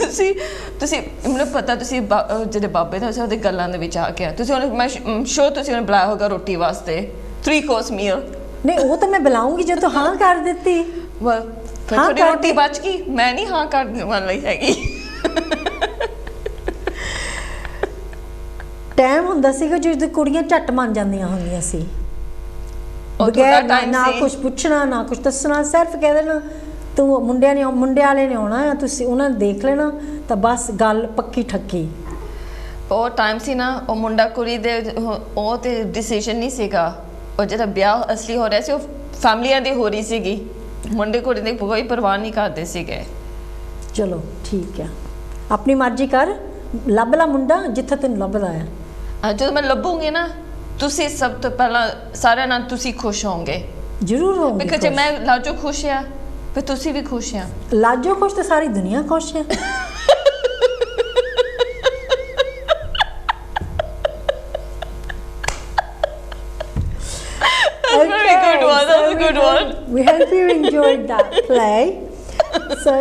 ਤੁਸੀਂ ਮੈਨੂੰ ਪਤਾ ਤੁਸੀਂ ਜਿਹੜੇ ਬਾਬੇ ਦਾ ਉਹਦੇ ਗੱਲਾਂ ਦੇ ਵਿੱਚ ਆ ਗਿਆ। ਤੁਸੀਂ ਉਹਨੂੰ ਮੈਂ ਸ਼ੋਰ ਤੁਸੀਂ ਉਹਨੂੰ ਬੁਲਾਇਆ ਹੋਗਾ ਰੋਟੀ ਵਾਸਤੇ, 3 ਕੋਰਸ ਮੀਲ। ਨਹੀਂ ਉਹ ਤਾਂ ਮੈਂ ਬੁਲਾਉਂਗੀ ਜੇ ਤੂੰ ਹਾਂ ਕਰ ਦਿੱਤੀ। ਫਿਰ ਤੁਹਾਡੀ ਰੋਟੀ ਬਚ ਗਈ, ਮੈਂ ਨਹੀਂ ਹਾਂ ਕਰਨ ਵਾਲੀ ਹੈਗੀ। ਟਾਈਮ ਹੁੰਦਾ ਸੀਗਾ ਜਦੋਂ ਕੁੜੀਆਂ ਝੱਟ ਮੰਨ ਜਾਂਦੀਆਂ ਹੁੰਦੀਆਂ ਸੀ, ਬਗੈਰ ਨਾ ਕੁਝ ਪੁੱਛਣਾ ਨਾ ਕੁਝ ਦੱਸਣਾ, ਸਿਰਫ ਕਹਿ ਦੇਣਾ ਤੂੰ ਮੁੰਡੇ ਵਾਲੇ ਨੇ ਆਉਣਾ ਆ, ਤੁਸੀਂ ਉਹਨਾਂ ਨੇ ਦੇਖ ਲੈਣਾ, ਤਾਂ ਬਸ ਗੱਲ ਪੱਕੀ ਠੱਕੀ। ਉਹ ਟਾਈਮ ਸੀ ਨਾ, ਉਹ ਮੁੰਡਾ ਕੁੜੀ ਦੇ ਉਹ ਤੇ ਡਿਸੀਜਨ ਨਹੀਂ ਸੀਗਾ। ਉਹ ਜਿਹੜਾ ਵਿਆਹ ਅਸਲੀ ਹੋ ਰਿਹਾ ਸੀ ਉਹ ਫੈਮਲੀਆਂ ਦੀ ਹੋ ਰਹੀ ਸੀਗੀ, ਮੁੰਡੇ ਕੁੜੀ ਦੀ ਕੋਈ ਪਰਵਾਹ ਨਹੀਂ ਕਰਦੇ ਸੀਗੇ। ਚਲੋ ਠੀਕ ਆ, ਆਪਣੀ ਮਰਜ਼ੀ ਕਰ, ਲੱਭ ਲਾ ਮੁੰਡਾ ਜਿੱਥੇ ਤੈਨੂੰ ਲੱਭਦਾ ਆ। ਜਦੋਂ ਮੈਂ ਲੱਭੂਗੀ ਨਾ, ਤੁਸੀਂ ਸਭ ਤੋਂ ਪਹਿਲਾਂ ਸਾਰਿਆਂ ਨਾਲ ਤੁਸੀਂ ਖੁਸ਼ ਹੋਵੋਗੇ। ਜ਼ਰੂਰ ਹੋਵੋਗੇ, ਬਿਕਾਜ਼ ਜੇ ਮੈਂ ਲਾਜੋ ਖੁਸ਼ ਆ ਫਿਰ ਤੁਸੀਂ ਵੀ ਖੁਸ਼ ਆ। ਲਾਜੋ ਖੁਸ਼ ਤਾਂ ਸਾਰੀ ਦੁਨੀਆ ਖੁਸ਼ ਹੈ। Very good one. That's a good one. We hope you enjoyed that play. So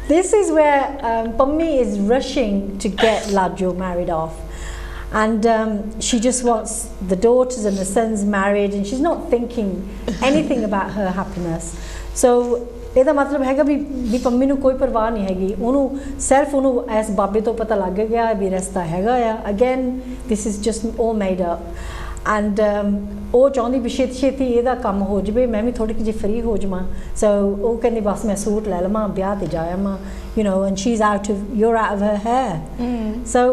this is where Pammi is rushing to get Lajo married off. And she just wants the daughters and the sons married, and she's not thinking anything about her happiness. So ਇਹਦਾ ਮਤਲਬ ਹੈਗਾ ਵੀ ਪੰਮੀ ਨੂੰ ਕੋਈ ਪਰਵਾਹ ਨਹੀਂ ਹੈਗੀ, ਉਹਨੂੰ ਸਿਰਫ ਉਹਨੂੰ ਇਸ ਬਾਬੇ ਤੋਂ ਪਤਾ ਲੱਗ ਗਿਆ ਵੀ ਰਸਤਾ ਹੈਗਾ ਆ। Again this is just all made up. And ਉਹ ਚਾਹੁੰਦੀ ਵੀ ਛੇਤੀ ਇਹਦਾ ਕੰਮ ਹੋ ਜਾਵੇ, ਮੈਂ ਵੀ ਥੋੜ੍ਹੀ ਜਿਹੀ ਫਰੀ ਹੋ ਜਾਵਾਂ। ਸੋ ਉਹ ਕਹਿੰਦੀ ਬਸ ਮੈਂ ਸੂਟ ਲੈ ਲਵਾਂ, ਵਿਆਹ 'ਤੇ ਜਾ ਆਵਾਂ, you know, and she is out of your out of her hair. So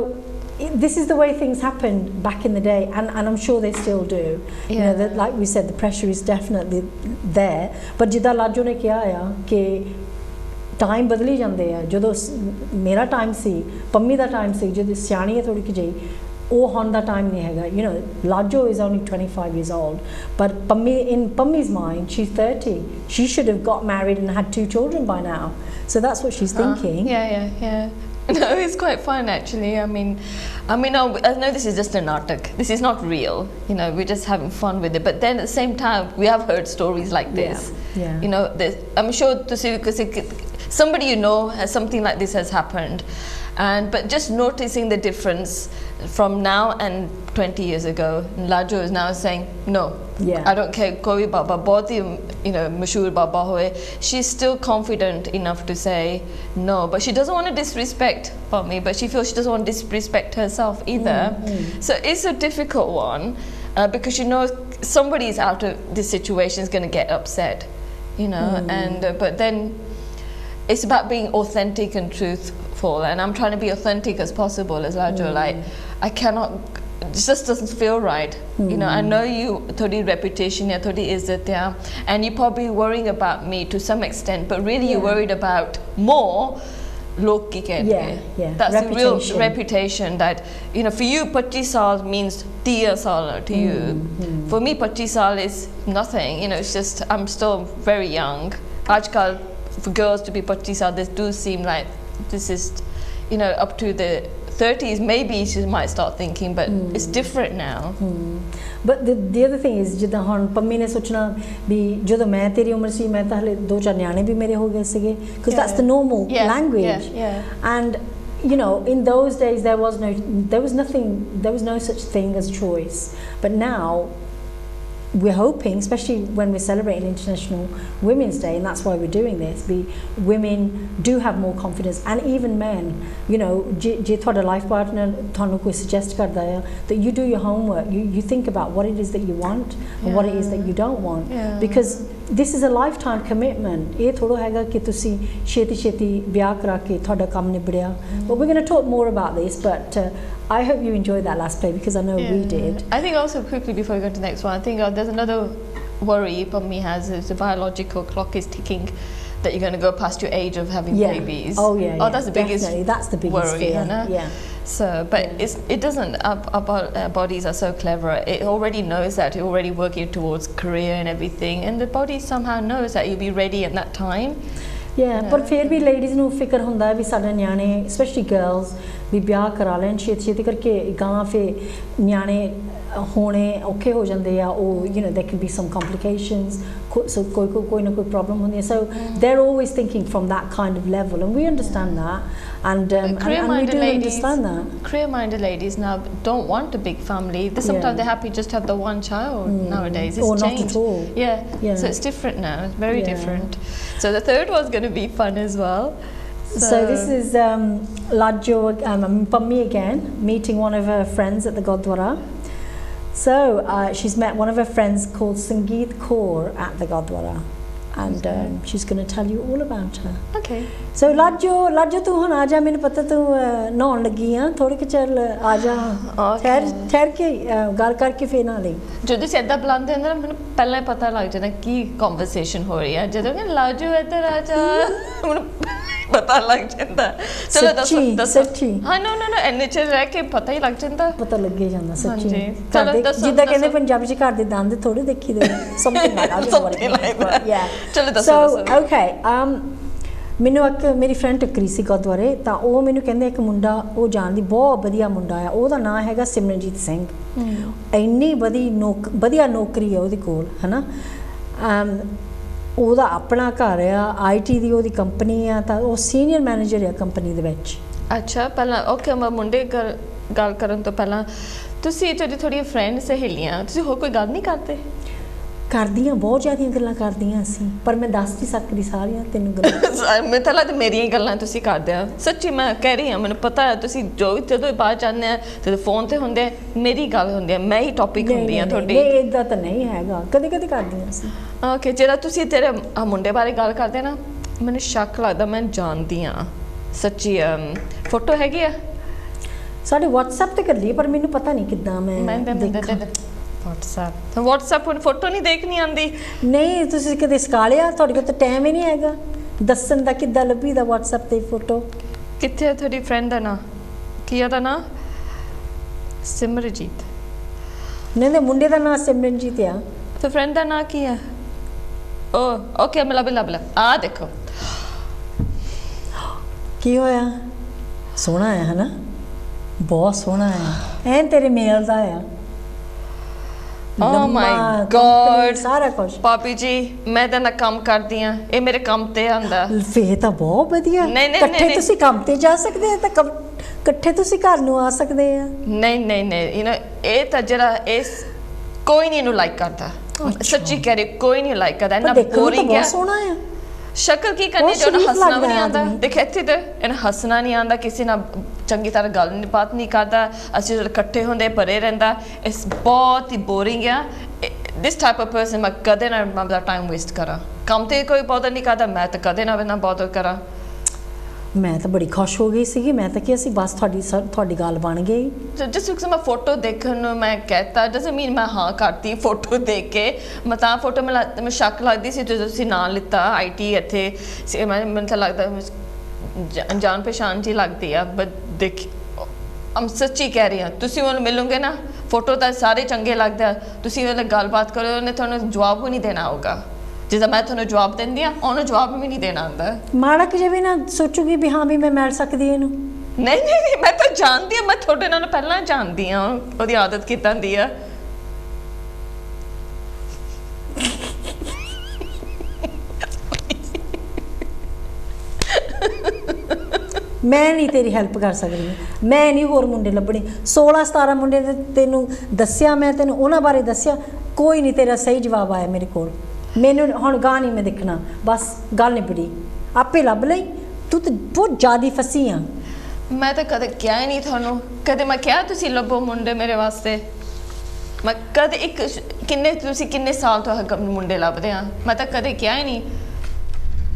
this is the way things happened back in the day, and I'm sure they still do. You know, that, like we said, the pressure is definitely there. But ਜਿੱਦਾਂ ਲਾਜੋ ਨੇ ਕਿਹਾ ਆ ਕਿ time ਬਦਲੀ ਜਾਂਦੇ ਆ। ਜਦੋਂ ਮੇਰਾ ਟਾਈਮ ਸੀ, ਪੰਮੀ ਦਾ ਟਾਈਮ ਸੀ, ਜਦੋਂ ਸਿਆਣੀ ਹੈ ਥੋੜ੍ਹੀ ਜਿਹੀ, ਉਹ ਹੁਣ ਦਾ ਟਾਈਮ ਨਹੀਂ ਹੈਗਾ। You know, Lajo is only 25 years old, but Pammi, in Pammi's mind, she's 30. She should have got married and had 2 children by now. So that's what she's thinking. Yeah. No, it's quite fun actually. I mean, I know this is just a natak. This is not real. You know, we're just having fun with it. But then at the same time, we have heard stories like this. Yeah. You know, I'm sure to see because somebody you know has something like this has happened, But just noticing the difference from now and 20 years ago, Lajo is now saying, no, I don't care, koi baba, bahut hi, mashhoor baba hoye. She's still confident enough to say no, but she doesn't want to disrespect me, but she feels she doesn't want to disrespect herself either. So it's a difficult one, because somebody's out of this situation is going to get upset, and but then it's about being authentic and truthful, and I'm trying to be authentic as possible as Lajo. Like, I cannot, it just doesn't feel right. I know you, thodi reputation ya, thodi izzat ya, and you're probably worrying about me to some extent, but really you're worried about more log ki kehnge. That's the real reputation that, for you 25 saal means 30 saal to you. For me 25 saal is nothing, it's just, I'm still very young. Aajkal, for girls to be 25 saal, this do seem like this is, up to the 30s, maybe she might start thinking, but it's different now. But the other thing is, जिदा हम पम्मी ने सोचना भी जो तो मैं तेरी उम्र सी मैं तो हले 2-4 न्याणे भी मेरे हो गए सीगे, because that's the normal language. And in those days there was no such thing as choice. But now we're hoping, especially when we're celebrating International Women's Day, and that's why we're doing this, women do have more confidence, and even men. Je thoda life partner thanu koi suggest karda hai that you do your homework, you think about what it is that you want and what it is that you don't want, because this is a lifetime commitment. Ye thoda hega ki tusi cheti vyah kara ke thoda kam nibdiya. But we're going to talk more about this, but I hope you enjoyed that last play, because I know we did. I think also quickly before we go to the next one, I think there's another worry Pammi has, is the biological clock is ticking, that you're going to go past your age of having babies. That's the biggest worry, fear. So, but it doesn't, our bodies are so clever. It already knows that, you're already working towards career and everything, and the body somehow knows that you'll be ready at that time. But फिर भी ladies ਨੂੰ ਫਿਕਰ ਹੁੰਦਾ ਹੈ ਵੀ ਸਾਡੇ ਨਿਆਣੇ, especially girls, ਵੀ ਵਿਆਹ ਕਰਾ ਲੈਣ ਛੇਤੀ ਕਰਕੇ ਗਾਂ ਫੇ ਨਿਆਣੇ ਹੋਣੇ ਔਖੇ ਹੋ ਜਾਂਦੇ ਆ, ਉਹ there can be some complications, so ਕੋਈ ਨਾ ਕੋਈ problem ਹੁੰਦੀ ਹੈ. So they're always thinking from that kind of level, and we understand that, and we do understand that. Career-minded ladies now don't want a big family. Sometimes they're happy just to have the one child nowadays. It's changed. Not at all. So it's different now. It's very different. So the third one's going to be fun as well. So this is Lajo, Pammi again, meeting one of her friends at the Gurdwara. So she's met one of her friends called Sangeet Kaur at the Gurdwara, and she's going to tell you all about her. Okay. So Lajo tu hun aaja, mainu pata tu naun lagi ha, thode ke chal aaja, ठहर के ਗੱਲ ਕਰਕੇ ਫੇਰ ਨਾ ਲਈ. ਜਦੋਂ ਤੁਸੀਂ ਏਦਾਂ ਬੁਲਾਉਂਦੇ ਹੁੰਦੇ ਨਾ, ਮੈਨੂੰ ਪਹਿਲਾਂ ਹੀ ਪਤਾ ਲੱਗ ਜਾਂਦਾ ਕੀ ਕਨਵਰਸੇਸ਼ਨ ਹੋ ਰਹੀ ਹੈ. ਜਦੋਂ ਕਿ ਲਾਜੋ ਇੱਧਰ ਆ ਜਾ, ਮੈਨੂੰ ਪਤਾ ਲੱਗ ਜਾਂਦਾ. ਚਲੋ ਦੱਸੋ ਸੱਚੀ. ਹਾਂ no ਇੰਨੇ ਚਿਰ ਰਹਿ ਕੇ ਪਤਾ ਹੀ ਲੱਗ ਜਾਂਦਾ. ਪਤਾ ਲੱਗੇ ਜਾਂਦਾ ਸੱਚੀ. ਜਿੱਦਾਂ ਕਹਿੰਦੇ ਪੰਜਾਬੀ ਚ ਘਰ ਦੇ ਦੰਦ ਥੋੜੇ ਦੇਖੀ ਦੇ, something like that. ਚਲੋ ਦੱਸੋ. So okay, ਮੈਨੂੰ ਇੱਕ ਮੇਰੀ ਫਰੈਂਡ ਟੱਕਰੀ ਸੀ ਗੁਰਦੁਆਰੇ, ਤਾਂ ਉਹ ਮੈਨੂੰ ਕਹਿੰਦੇ ਇੱਕ ਮੁੰਡਾ ਉਹ ਜਾਣਦੀ, ਬਹੁਤ ਵਧੀਆ ਮੁੰਡਾ ਆ, ਉਹਦਾ ਨਾਂ ਹੈਗਾ ਸਿਮਰਨਜੀਤ ਸਿੰਘ. ਇੰਨੀ ਵਧੀਆ ਨੌਕਰੀ ਆ ਉਹਦੇ ਕੋਲ, ਹੈ ਨਾ. ਉਹਦਾ ਆਪਣਾ ਘਰ ਆ, IT ਦੀ ਉਹਦੀ ਕੰਪਨੀ ਆ, ਤਾਂ ਉਹ ਸੀਨੀਅਰ ਮੈਨੇਜਰ ਆ ਕੰਪਨੀ ਦੇ ਵਿੱਚ. ਅੱਛਾ, ਪਹਿਲਾਂ ਓਕੇ, ਮੈਂ ਮੁੰਡੇ ਗੱਲ ਕਰਨ ਤੋਂ ਪਹਿਲਾਂ ਤੁਸੀਂ ਥੋੜ੍ਹੀਆਂ ਫਰੈਂਡ ਸਹੇਲੀਆਂ, ਤੁਸੀਂ ਹੋਰ ਕੋਈ ਗੱਲ ਨਹੀਂ ਕਰਦੇ? ਕਰਦੀਆਂ, ਬਹੁਤ ਜ਼ਿਆਦੀਆਂ ਗੱਲਾਂ ਕਰਦੀਆਂ ਅਸੀਂ, ਪਰ ਮੈਂ ਦੱਸ ਨਹੀਂ ਸਕਦੀ ਸਾਰੀਆਂ ਤੈਨੂੰ ਗੱਲਾਂ. ਮੈਂ ਤਾਂ ਲੱਗਦਾ ਮੇਰੀਆਂ ਗੱਲਾਂ ਤੁਸੀਂ ਕਰਦੇ ਆ, ਸੱਚੀ ਮੈਂ ਕਹਿ ਰਹੀ ਹਾਂ, ਮੈਨੂੰ ਪਤਾ ਹੈ ਤੁਸੀਂ ਜਦੋਂ ਬਾਹਰ ਜਾਂਦੇ ਆ ਤੇ ਫੋਨ ਤੇ ਹੁੰਦੇ, ਮੇਰੀ ਗੱਲ ਹੁੰਦੀ ਹੈ, ਮੈਂ ਹੀ ਟੌਪਿਕ ਹੁੰਦੀ ਆ ਤੁਹਾਡੀ. ਨਹੀਂ ਇੱਦਾਂ ਤਾਂ ਨਹੀਂ ਹੈਗਾ, ਕਦੇ ਕਰਦੀਆਂ ਅਸੀਂ. ਓਕੇ, ਜਿਹੜਾ ਤੁਸੀਂ ਤੇਰੇ ਮੁੰਡੇ ਬਾਰੇ ਗੱਲ ਕਰਦੇ ਨਾ, ਮੈਨੂੰ ਸ਼ੱਕ ਲੱਗਦਾ ਮੈਂ ਜਾਣਦੀ ਹਾਂ ਸੱਚੀ. ਫੋਟੋ ਹੈਗੀ ਆ ਸਾਡੇ WhatsApp ਤੇ ਕਰ ਲਈ, ਪਰ ਮੈਨੂੰ ਪਤਾ ਨਹੀਂ ਕਿੱਦਾਂ ਮੈਂ ਦੇਖਾਂ. WhatsApp ਹੁਣ ਫੋਟੋ ਨਹੀਂ ਦੇਖਣੀ ਆਉਂਦੀ? ਨਹੀਂ, ਤੁਸੀਂ ਕਦੇ ਸਿਖਾ ਲਿਆ? ਤੁਹਾਡੇ ਕੋਲ ਤਾਂ ਟਾਈਮ ਹੀ ਨਹੀਂ ਹੈਗਾ ਦੱਸਣ ਦਾ ਕਿੱਦਾਂ ਲੱਭੀ ਦਾ WhatsApp ਤੇ ਫੋਟੋ. ਕਿੱਥੇ ਹੈ ਤੁਹਾਡੀ ਫਰੈਂਡ ਦਾ ਨਾਂ? ਕੀ ਉਹਦਾ ਨਾਂ? ਸਿਮਰਜੀਤ? ਨਹੀਂ, ਮੁੰਡੇ ਦਾ ਨਾਂ ਸਿਮਰਨਜੀਤ ਆ, ਤੇ ਫਰੈਂਡ ਦਾ ਨਾਂ ਕੀ ਹੈ? ਓਕੇ, ਮੈਂ ਲੱਭ ਆ ਦੇਖੋ. ਕੀ ਹੋਇਆ? ਸੋਹਣਾ ਹੈ ਹੈ ਨਾ, ਬਹੁਤ ਸੋਹਣਾ ਹੈ, ਐਨ ਤੇਰੇ ਮੇਲ ਦਾ ਆ. Oh my ਲੰਮਾ, God. company, ਸਾਰਾ ਕੁਝ। ਭਾਬੀ ਜੀ ਮੈਂ ਤਾਂ ਨਾ ਕੰਮ ਕਰਦੀ ਆ, ਇਹ ਮੇਰੇ ਕੰਮ ਤੇ ਆਂਦਾ। ਫੇਰ ਤਾਂ ਬਹੁਤ ਵਧੀਆ। ਨਹੀਂ, ਨਹੀਂ, ਇਕੱਠੇ ਨਹੀਂ। ਤੁਸੀਂ ਕੰਮ ਤੇ ਜਾ ਸਕਦੇ ਆ ਤਾਂ ਇਕੱਠੇ ਤੁਸੀਂ ਘਰ ਨੂੰ ਆ ਸਕਦੇ ਆ। ਨਹੀਂ you know ਇਹ ਤਾਂ ਜਿਹੜਾ ਇਸ ਕੋਈ ਨਹੀਂ ਇਹਨੂੰ ਲਾਈਕ ਕਰਦਾ। ਸੱਚੀ ਕਹਿ ਰਹੀ, ਕੋਈ ਨਹੀਂ ਲਾਈਕ ਕਰਦਾ। ਨਾ ਬੋਰਿੰਗ ਹੈ, ਬਹੁਤ ਸੋਹਣਾ ਆ। ਸ਼ਕਲ ਕੀ ਕਰਨੀ, ਜੋ ਨਾ ਹੱਸਣਾ ਵੀ ਨਹੀਂ ਆਉਂਦਾ। ਦੇਖ ਇੱਥੇ ਤੇ ਇਹਨੂੰ ਹੱਸਣਾ ਨਹੀਂ ਆਉਂਦਾ, ਕਿਸੇ ਨਾਲ ਚੰਗੀ ਤਰ੍ਹਾਂ ਗੱਲ ਨਹੀਂ ਬਾਤ ਨਹੀਂ ਕਰਦਾ। ਅਸੀਂ ਜਦੋਂ ਇਕੱਠੇ ਹੁੰਦੇ ਪਰੇ ਰਹਿੰਦਾ, ਇਸ ਬਹੁਤ ਹੀ ਬੋਰਿੰਗ ਆ। ਦਿਸ ਟਾਈਪ ਆਫ ਪਰਸਨ ਮੈਂ ਕਦੇ ਨਾ ਆਪਣਾ ਟਾਈਮ ਵੇਸਟ ਕਰਾਂ। ਕੰਮ ਤੇ ਕੋਈ ਬੋਦਰ ਨਹੀਂ ਕਰਦਾ, ਮੈਂ ਤਾਂ ਕਦੇ ਨਾ ਬੋਦਰ ਕਰਾਂ। ਮੈਂ ਤਾਂ ਬੜੀ ਖੁਸ਼ ਹੋ ਗਈ ਸੀਗੀ। ਮੈਂ ਤਾਂ ਕਿ ਅਸੀਂ ਬਸ ਤੁਹਾਡੀ ਗੱਲ ਬਣ ਗਈ। ਜਿਸ ਵਕਤ ਮੈਂ ਫੋਟੋ ਦੇਖਣ ਨੂੰ ਮੈਂ ਕਹਿਤਾ ਡਸਨਟ ਮੀਨ ਮੈਂ ਹਾਂ ਕਰਤੀ ਫੋਟੋ ਦੇਖ ਕੇ। ਮੈਂ ਤਾਂ ਫੋਟੋ ਮੈਂ ਸ਼ੱਕ ਲੱਗਦੀ ਸੀ ਜਦੋਂ ਤੁਸੀਂ ਨਾਂ ਲਿੱਤਾ IT ਇੱਥੇ ਮੈਨੂੰ ਤਾਂ ਲੱਗਦਾ ਅਣਜਾਣ ਪਛਾਣ ਜੀ ਲੱਗਦੀ ਆ। ਬਟ ਦੇਖ ਸੱਚੀ ਕਹਿ ਰਹੀ ਹਾਂ, ਤੁਸੀਂ ਉਹਨੂੰ ਮਿਲੋਗੇ ਨਾ, ਫੋਟੋ ਤਾਂ ਸਾਰੇ ਚੰਗੇ ਲੱਗਦਾ, ਤੁਸੀਂ ਉਹਨੇ ਗੱਲਬਾਤ ਕਰੋ, ਉਹਨੇ ਤੁਹਾਨੂੰ ਜਵਾਬ ਵੀ ਨਹੀਂ ਦੇਣਾ ਹੋਊਗਾ। ਜਿੱਦਾਂ ਮੈਂ ਤੁਹਾਨੂੰ ਜਵਾਬ ਦਿੰਦੀ ਆ, ਉਹਨੂੰ ਜਵਾਬ ਵੀ ਨਹੀਂ ਦੇਣਾ ਆਉਂਦਾ। ਮਾੜਾ ਕਿ ਜੇ ਵੀ ਨਾ ਸੋਚੂਗੀ ਵੀ ਹਾਂ ਵੀ ਮੈਂ ਮਿਲ ਸਕਦੀ ਇਹਨੂੰ। ਨਹੀਂ ਮੈਂ ਤਾਂ ਜਾਣਦੀ ਆ, ਮੈਂ ਤੁਹਾਡੇ ਨਾਲ ਪਹਿਲਾਂ ਜਾਣਦੀ ਆ ਉਹਦੀ ਆਦਤ ਕਿੱਦਾਂ ਦੀ ਆ। ਮੈਂ ਨਹੀਂ ਤੇਰੀ ਹੈਲਪ ਕਰ ਸਕਦੀ। ਮੈਂ ਨਹੀਂ ਹੋਰ ਮੁੰਡੇ ਲੱਭਣੇ। 16-17 ਮੁੰਡੇ ਤੈਨੂੰ ਦੱਸਿਆ, ਮੈਂ ਤੈਨੂੰ ਉਹਨਾਂ ਬਾਰੇ ਦੱਸਿਆ, ਕੋਈ ਨਹੀਂ ਤੇਰਾ ਸਹੀ ਜਵਾਬ ਆਇਆ ਮੇਰੇ ਕੋਲ। ਮੈਨੂੰ ਹੁਣ ਗਾਹ ਨਹੀਂ ਮੈਂ ਦੇਖਣਾ, ਬਸ ਗੱਲ ਨਿਬੜੀ, ਆਪੇ ਲੱਭ ਲਈ। ਤੂੰ ਤਾਂ ਬਹੁਤ ਜ਼ਿਆਦਾ ਫਸੀ ਆ। ਮੈਂ ਤਾਂ ਕਦੇ ਕਿਹਾ ਹੀ ਨਹੀਂ ਤੁਹਾਨੂੰ, ਕਦੇ ਮੈਂ ਕਿਹਾ ਤੁਸੀਂ ਲੱਭੋ ਮੁੰਡੇ ਮੇਰੇ ਵਾਸਤੇ। ਮੈਂ ਕਦੇ ਤੁਸੀਂ ਕਿੰਨੇ ਸਾਲ ਤੋਂ ਮੁੰਡੇ ਲੱਭਦੇ ਆ, ਮੈਂ ਤਾਂ ਕਦੇ ਕਿਹਾ ਹੀ ਨਹੀਂ।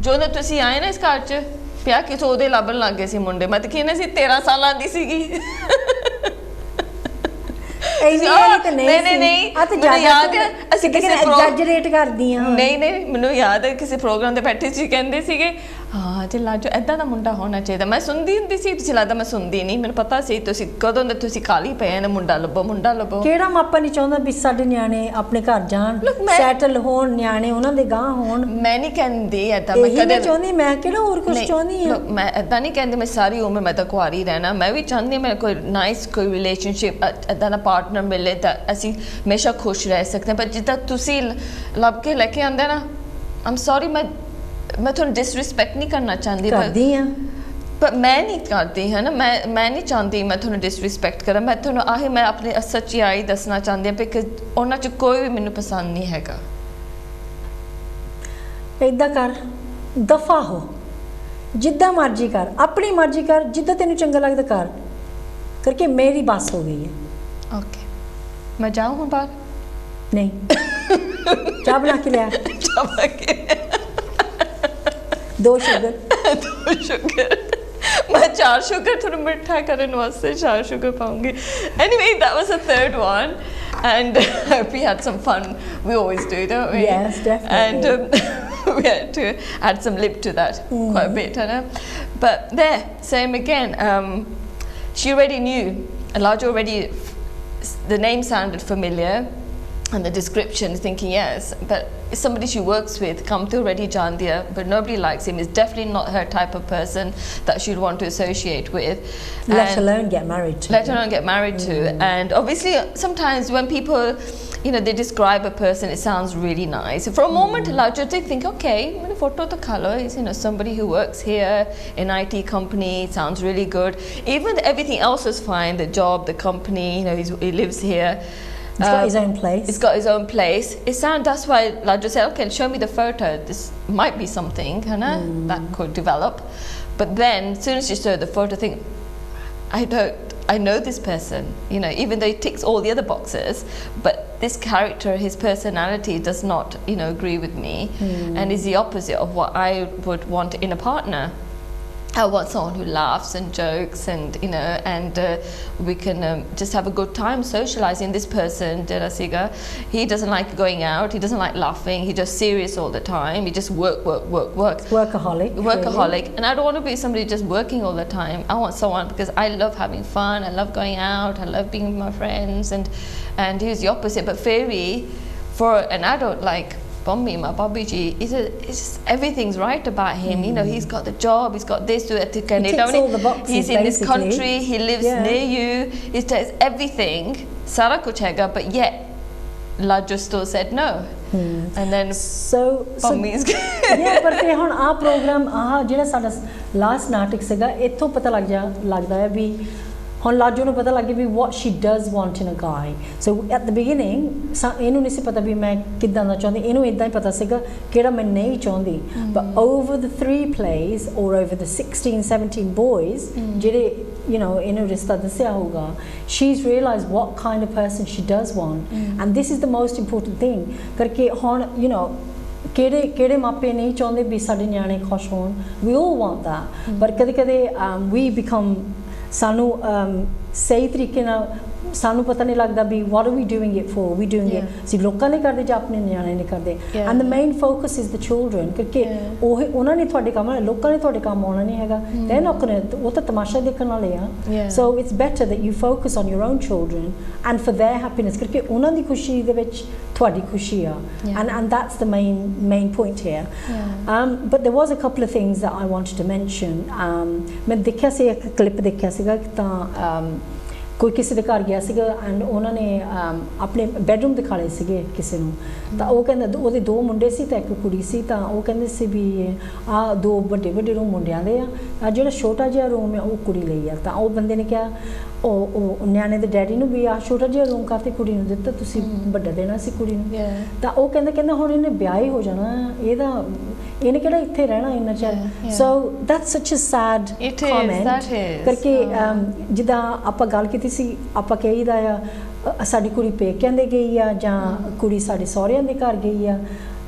ਜਦੋਂ ਤੁਸੀਂ ਆਏ ਨਾ ਇਸ ਘਰ 'ਚ ਪਿਆ ਕਿ ਉਹਦੇ ਲੱਭਣ ਲੱਗ ਗਏ ਸੀ ਮੁੰਡੇ। ਮੈਂ ਤਾਂ ਕਹਿੰਦੇ ਸੀ 13 ਸਾਲਾਂ ਦੀ ਸੀਗੀ। ਨਹੀਂ ਅਸੀਂ ਕਿਸੇ ਐਗਜ਼ੈਜਰੇਟ ਕਰਦੀ ਆ। ਨਹੀਂ ਮੈਨੂੰ ਯਾਦ ਹੈ ਕਿਸੇ ਪ੍ਰੋਗਰਾਮ ਤੇ ਬੈਠੇ ਸੀ, ਕਹਿੰਦੇ ਸੀਗੇ ਹਾਂ ਜੀ ਲਾਜੋ ਏਦਾਂ ਦਾ ਮੁੰਡਾ ਹੋਣਾ ਚਾਹੀਦਾ। ਮੈਂ ਸੁਣਦੀ ਹੁੰਦੀ ਸੀ, ਤੁਸੀਂ ਲੱਗਦਾ ਮੈਂ ਸੁਣਦੀ ਨਹੀਂ, ਮੈਨੂੰ ਪਤਾ ਸੀ ਤੁਸੀਂ ਕਦੋਂ ਦੇ ਤੁਸੀਂ ਕਾਲੀ ਪਏ ਨੇ ਮੁੰਡਾ ਲੱਭੋ। ਕਿਹੜਾ ਮਾਪਾ ਨਹੀਂ ਚਾਹੁੰਦਾ ਵੀ ਸਾਡੇ ਨਿਆਣੇ ਆਪਣੇ ਘਰ ਜਾਣ, ਸੈਟਲ ਹੋਣ, ਨਿਆਣੇ ਉਹਨਾਂ ਦੇ ਗਾਂ ਹੋਣ। ਮੈਂ ਨਹੀਂ ਕਹਿੰਦੀ ਏਦਾਂ, ਮੈਂ ਕਦੇ ਚਾਹੁੰਦੀ, ਮੈਂ ਕਿਹੜਾ ਹੋਰ ਕੁਝ ਚਾਹੁੰਦੀ ਆ। ਮੈਂ ਏਦਾਂ ਨਹੀਂ ਕਹਿੰਦੀ ਮੈਂ ਸਾਰੀ ਉਮਰ ਮੈਂ ਤਾਂ ਕੁਆਰੀ ਰਹਿਣਾ। ਮੈਂ ਵੀ ਚਾਹੁੰਦੀ ਮੈਂ ਕੋਈ ਨਾਈਸ ਕੋਈ ਰਿਲੇਸ਼ਨਸ਼ਿਪ ਏਦਾਂ ਦਾ ਪਾਰਟਨਰ ਮਿਲੇ ਤਾਂ ਅਸੀਂ ਹਮੇਸ਼ਾ ਖੁਸ਼ ਰਹਿ ਸਕਦੇ। ਪਰ ਜਿੱਦਾਂ ਤੁਸੀਂ ਲੱਭ ਕੇ ਲੈ ਕੇ ਆਉਂਦੇ ਨਾ, ਆਮ ਸੌਰੀ, ਮੈਂ ਤੁਹਾਨੂੰ ਡਿਸਰਿਸਪੈਕਟ ਨਹੀਂ ਕਰਨਾ ਚਾਹੁੰਦੀ, ਪਰ ਮੈਂ ਨਹੀਂ ਕਰਦੀ ਹੈ ਨਾ। ਮੈਂ ਨਹੀਂ ਚਾਹੁੰਦੀ ਮੈਂ ਤੁਹਾਨੂੰ ਡਿਸਰਿਸਪੈਕਟ ਕਰਾਂ। ਮੈਂ ਤੁਹਾਨੂੰ ਮੈਂ ਆਪਣੀ ਸੱਚਾਈ ਦੱਸਣਾ ਚਾਹੁੰਦੀ ਹਾਂ, ਬਿਕਾਜ਼ ਉਹਨਾਂ 'ਚ ਕੋਈ ਵੀ ਮੈਨੂੰ ਪਸੰਦ ਨਹੀਂ ਹੈਗਾ। ਏਦਾਂ ਕਰ, ਦਫਾ ਹੋ, ਜਿੱਦਾਂ ਮਰਜ਼ੀ ਕਰ, ਆਪਣੀ ਮਰਜ਼ੀ ਕਰ, ਜਿੱਦਾਂ ਤੈਨੂੰ ਚੰਗਾ ਲੱਗਦਾ ਕਰ, ਕਰਕੇ ਮੇਰੀ ਬਸ ਹੋ ਗਈ ਹੈ। ਓਕੇ, ਮੈਂ ਜਾਊਂ ਹੁਣ ਬਾਹਰ? ਨਹੀਂ, ਚਾਹ ਬਣਾ ਕੇ ਲਿਆ। ਚਾਹ ਬਣਾ ਕੇ 2 ਸ਼ੂਗਰ मैं 4 sugar थोड़ा मिठा करने वास्ते 4 sugar पाऊंगी. Anyway, that was the 3rd one, and we had some fun. We always do, don't we? Yes, definitely. And we had to add some lip to that quite a bit, I know. But there, same again. She already knew. Elijah already. The name sounded familiar, and the description, thinking yes, but it's somebody she works with, come to already Jandia, but nobody likes him. It's definitely not her type of person that she'd want to associate with. Let alone get married to. Let alone get married to. And obviously, sometimes when people, they describe a person, it sounds really nice. For a moment, Elijah did think, okay, photo to color is, somebody who works here in IT company, sounds really good. Even everything else is fine, the job, the company, he lives here. He's got his own place. He's got his own place. That's why Ladra said, okay, show me the photo. This might be something, that could develop. But then, as soon as she saw the photo, I know this person, even though he ticks all the other boxes, but this character, his personality does not, agree with me, and is the opposite of what I would want in a partner. I want someone who laughs and jokes, and we can just have a good time socializing. This person, Derasiga, he doesn't like going out. He doesn't like laughing. He's just serious all the time. He just work. Workaholic. Really. And I don't want to be somebody just working all the time. I want someone, because I love having fun. I love going out. I love being with my friends, and he's the opposite. But Fairy, for an adult like Bombi, my Babiji, it's just everything's right about him. He's got the job, he's got this, he ticks all the boxes. He's in this country, he lives near you, he does everything. Sara kuch hega, but yet Laju still said no. And then Pammi's yeah, but फिर हुन आ program जिहड़ा साडा last नाटक सीगा इत्थों पता लगदा है भी हुन लाजो नूं पता लग गया भी what she does want in a guy. So at the beginning इहनूं नहीं सी पता भी मैं किदां दा चाहुंदी, इहनूं इदां ही पता सीगा किहड़ा मैं नहीं चाहुंदी. But over the 3 plays or over the 16-17 boys जिहड़े you know इहनूं रिश्ता दस्सिया होगा, she's realised what kind of person she does want. And this is the most important thing करके हुन you know ਕਿਹੜੇ ਮਾਪੇ ਨਹੀਂ ਚਾਹੁੰਦੇ ਵੀ ਸਾਡੇ ਨਿਆਣੇ ਖੁਸ਼ ਹੋਣ. We all want that. But ਕਦੇ we become ਸਾਨੂੰ ਸਹੀ ਤਰੀਕੇ ਨਾਲ ਸਾਨੂੰ ਪਤਾ ਨਹੀਂ ਲੱਗਦਾ ਵੀ what are we doing it for, we doing it ਅਸੀਂ ਲੋਕਾਂ ਲਈ ਕਰਦੇ ਜਾਂ ਆਪਣੇ ਨਿਆਣੇ ਲਈ ਕਰਦੇ. And the main focus is the children ਕਿਉਂਕਿ ਉਹਨਾਂ ਨੇ ਤੁਹਾਡੇ ਕੰਮ ਆਉਣਾ, ਲੋਕਾਂ ਨੇ ਤੁਹਾਡੇ ਕੰਮ ਆਉਣਾ ਨਹੀਂ ਹੈਗਾ. they're not gonna, ਉਹ ਤਾਂ ਤਮਾਸ਼ਾ ਦੇਖਣ ਵਾਲੇ ਆ. So it's better that you focus on your own children and for their happiness ਕਿਉਂਕਿ ਉਹਨਾਂ ਦੀ ਖੁਸ਼ੀ ਦੇ ਵਿੱਚ ਤੁਹਾਡੀ ਖੁਸ਼ੀ ਆ. And that's the main point here. But there was a couple of things that I wanted to mention. ਮੈਂ ਦੇਖਿਆ ਸੀ ਇੱਕ ਕਲਿੱਪ ਦੇਖਿਆ ਸੀਗਾ ਕਿ ਤਾਂ ਕੋਈ ਕਿਸੇ ਦੇ ਘਰ ਗਿਆ ਸੀਗਾ ਐਂਡ ਉਹਨਾਂ ਨੇ ਆਪਣੇ ਬੈਡਰੂਮ ਦਿਖਾਲੇ ਸੀਗੇ ਕਿਸੇ ਨੂੰ. ਤਾਂ ਉਹ ਕਹਿੰਦਾ ਉਹਦੇ 2 ਮੁੰਡੇ ਸੀ ਤਾਂ ਇੱਕ ਕੁੜੀ ਸੀ. ਤਾਂ ਉਹ ਕਹਿੰਦੇ ਸੀ ਵੀ ਆਹ 2 ਵੱਡੇ ਰੂਮ ਮੁੰਡਿਆਂ ਦੇ ਆ, ਜਿਹੜਾ ਛੋਟਾ ਜਿਹਾ ਰੂਮ ਹੈ ਉਹ ਕੁੜੀ ਲਈ ਆ. ਤਾਂ ਉਹ ਬੰਦੇ ਨੇ ਕਿਹਾ ਉਹ ਨਿਆਣੇ ਦੇ ਡੈਡੀ ਨੂੰ ਵੀ ਆਹ ਛੋਟਾ ਜਿਹਾ ਰੂਮ ਕਾਹਤੇ ਕੁੜੀ ਨੂੰ ਦਿੱਤਾ, ਤੁਸੀਂ ਵੱਡਾ ਦੇਣਾ ਸੀ ਕੁੜੀ ਨੂੰ. ਤਾਂ ਉਹ ਕਹਿੰਦਾ ਹੁਣ ਇਹਨੇ ਵਿਆਹ ਹੀ ਹੋ ਜਾਣਾ, ਇਹਨੇ ਕਿਹੜਾ ਇੱਥੇ ਰਹਿਣਾ ਇੰਨਾ ਚਿਰ. ਸੋ ਦੈਟਸ ਸੱਚ ਅ ਸੈਡ ਕਮੈਂਟ ਕਰਕੇ ਜਿੱਦਾਂ ਆਪਾਂ ਗੱਲ ਕੀਤੀ ਸੀ, ਆਪਾਂ ਕਹੀਦਾ ਆ ਸਾਡੀ ਕੁੜੀ ਪੇਕਿਆਂ ਦੇ ਗਈ ਆ ਜਾਂ ਕੁੜੀ ਸਾਡੇ ਸਹੁਰਿਆਂ ਦੇ ਘਰ ਗਈ ਆ.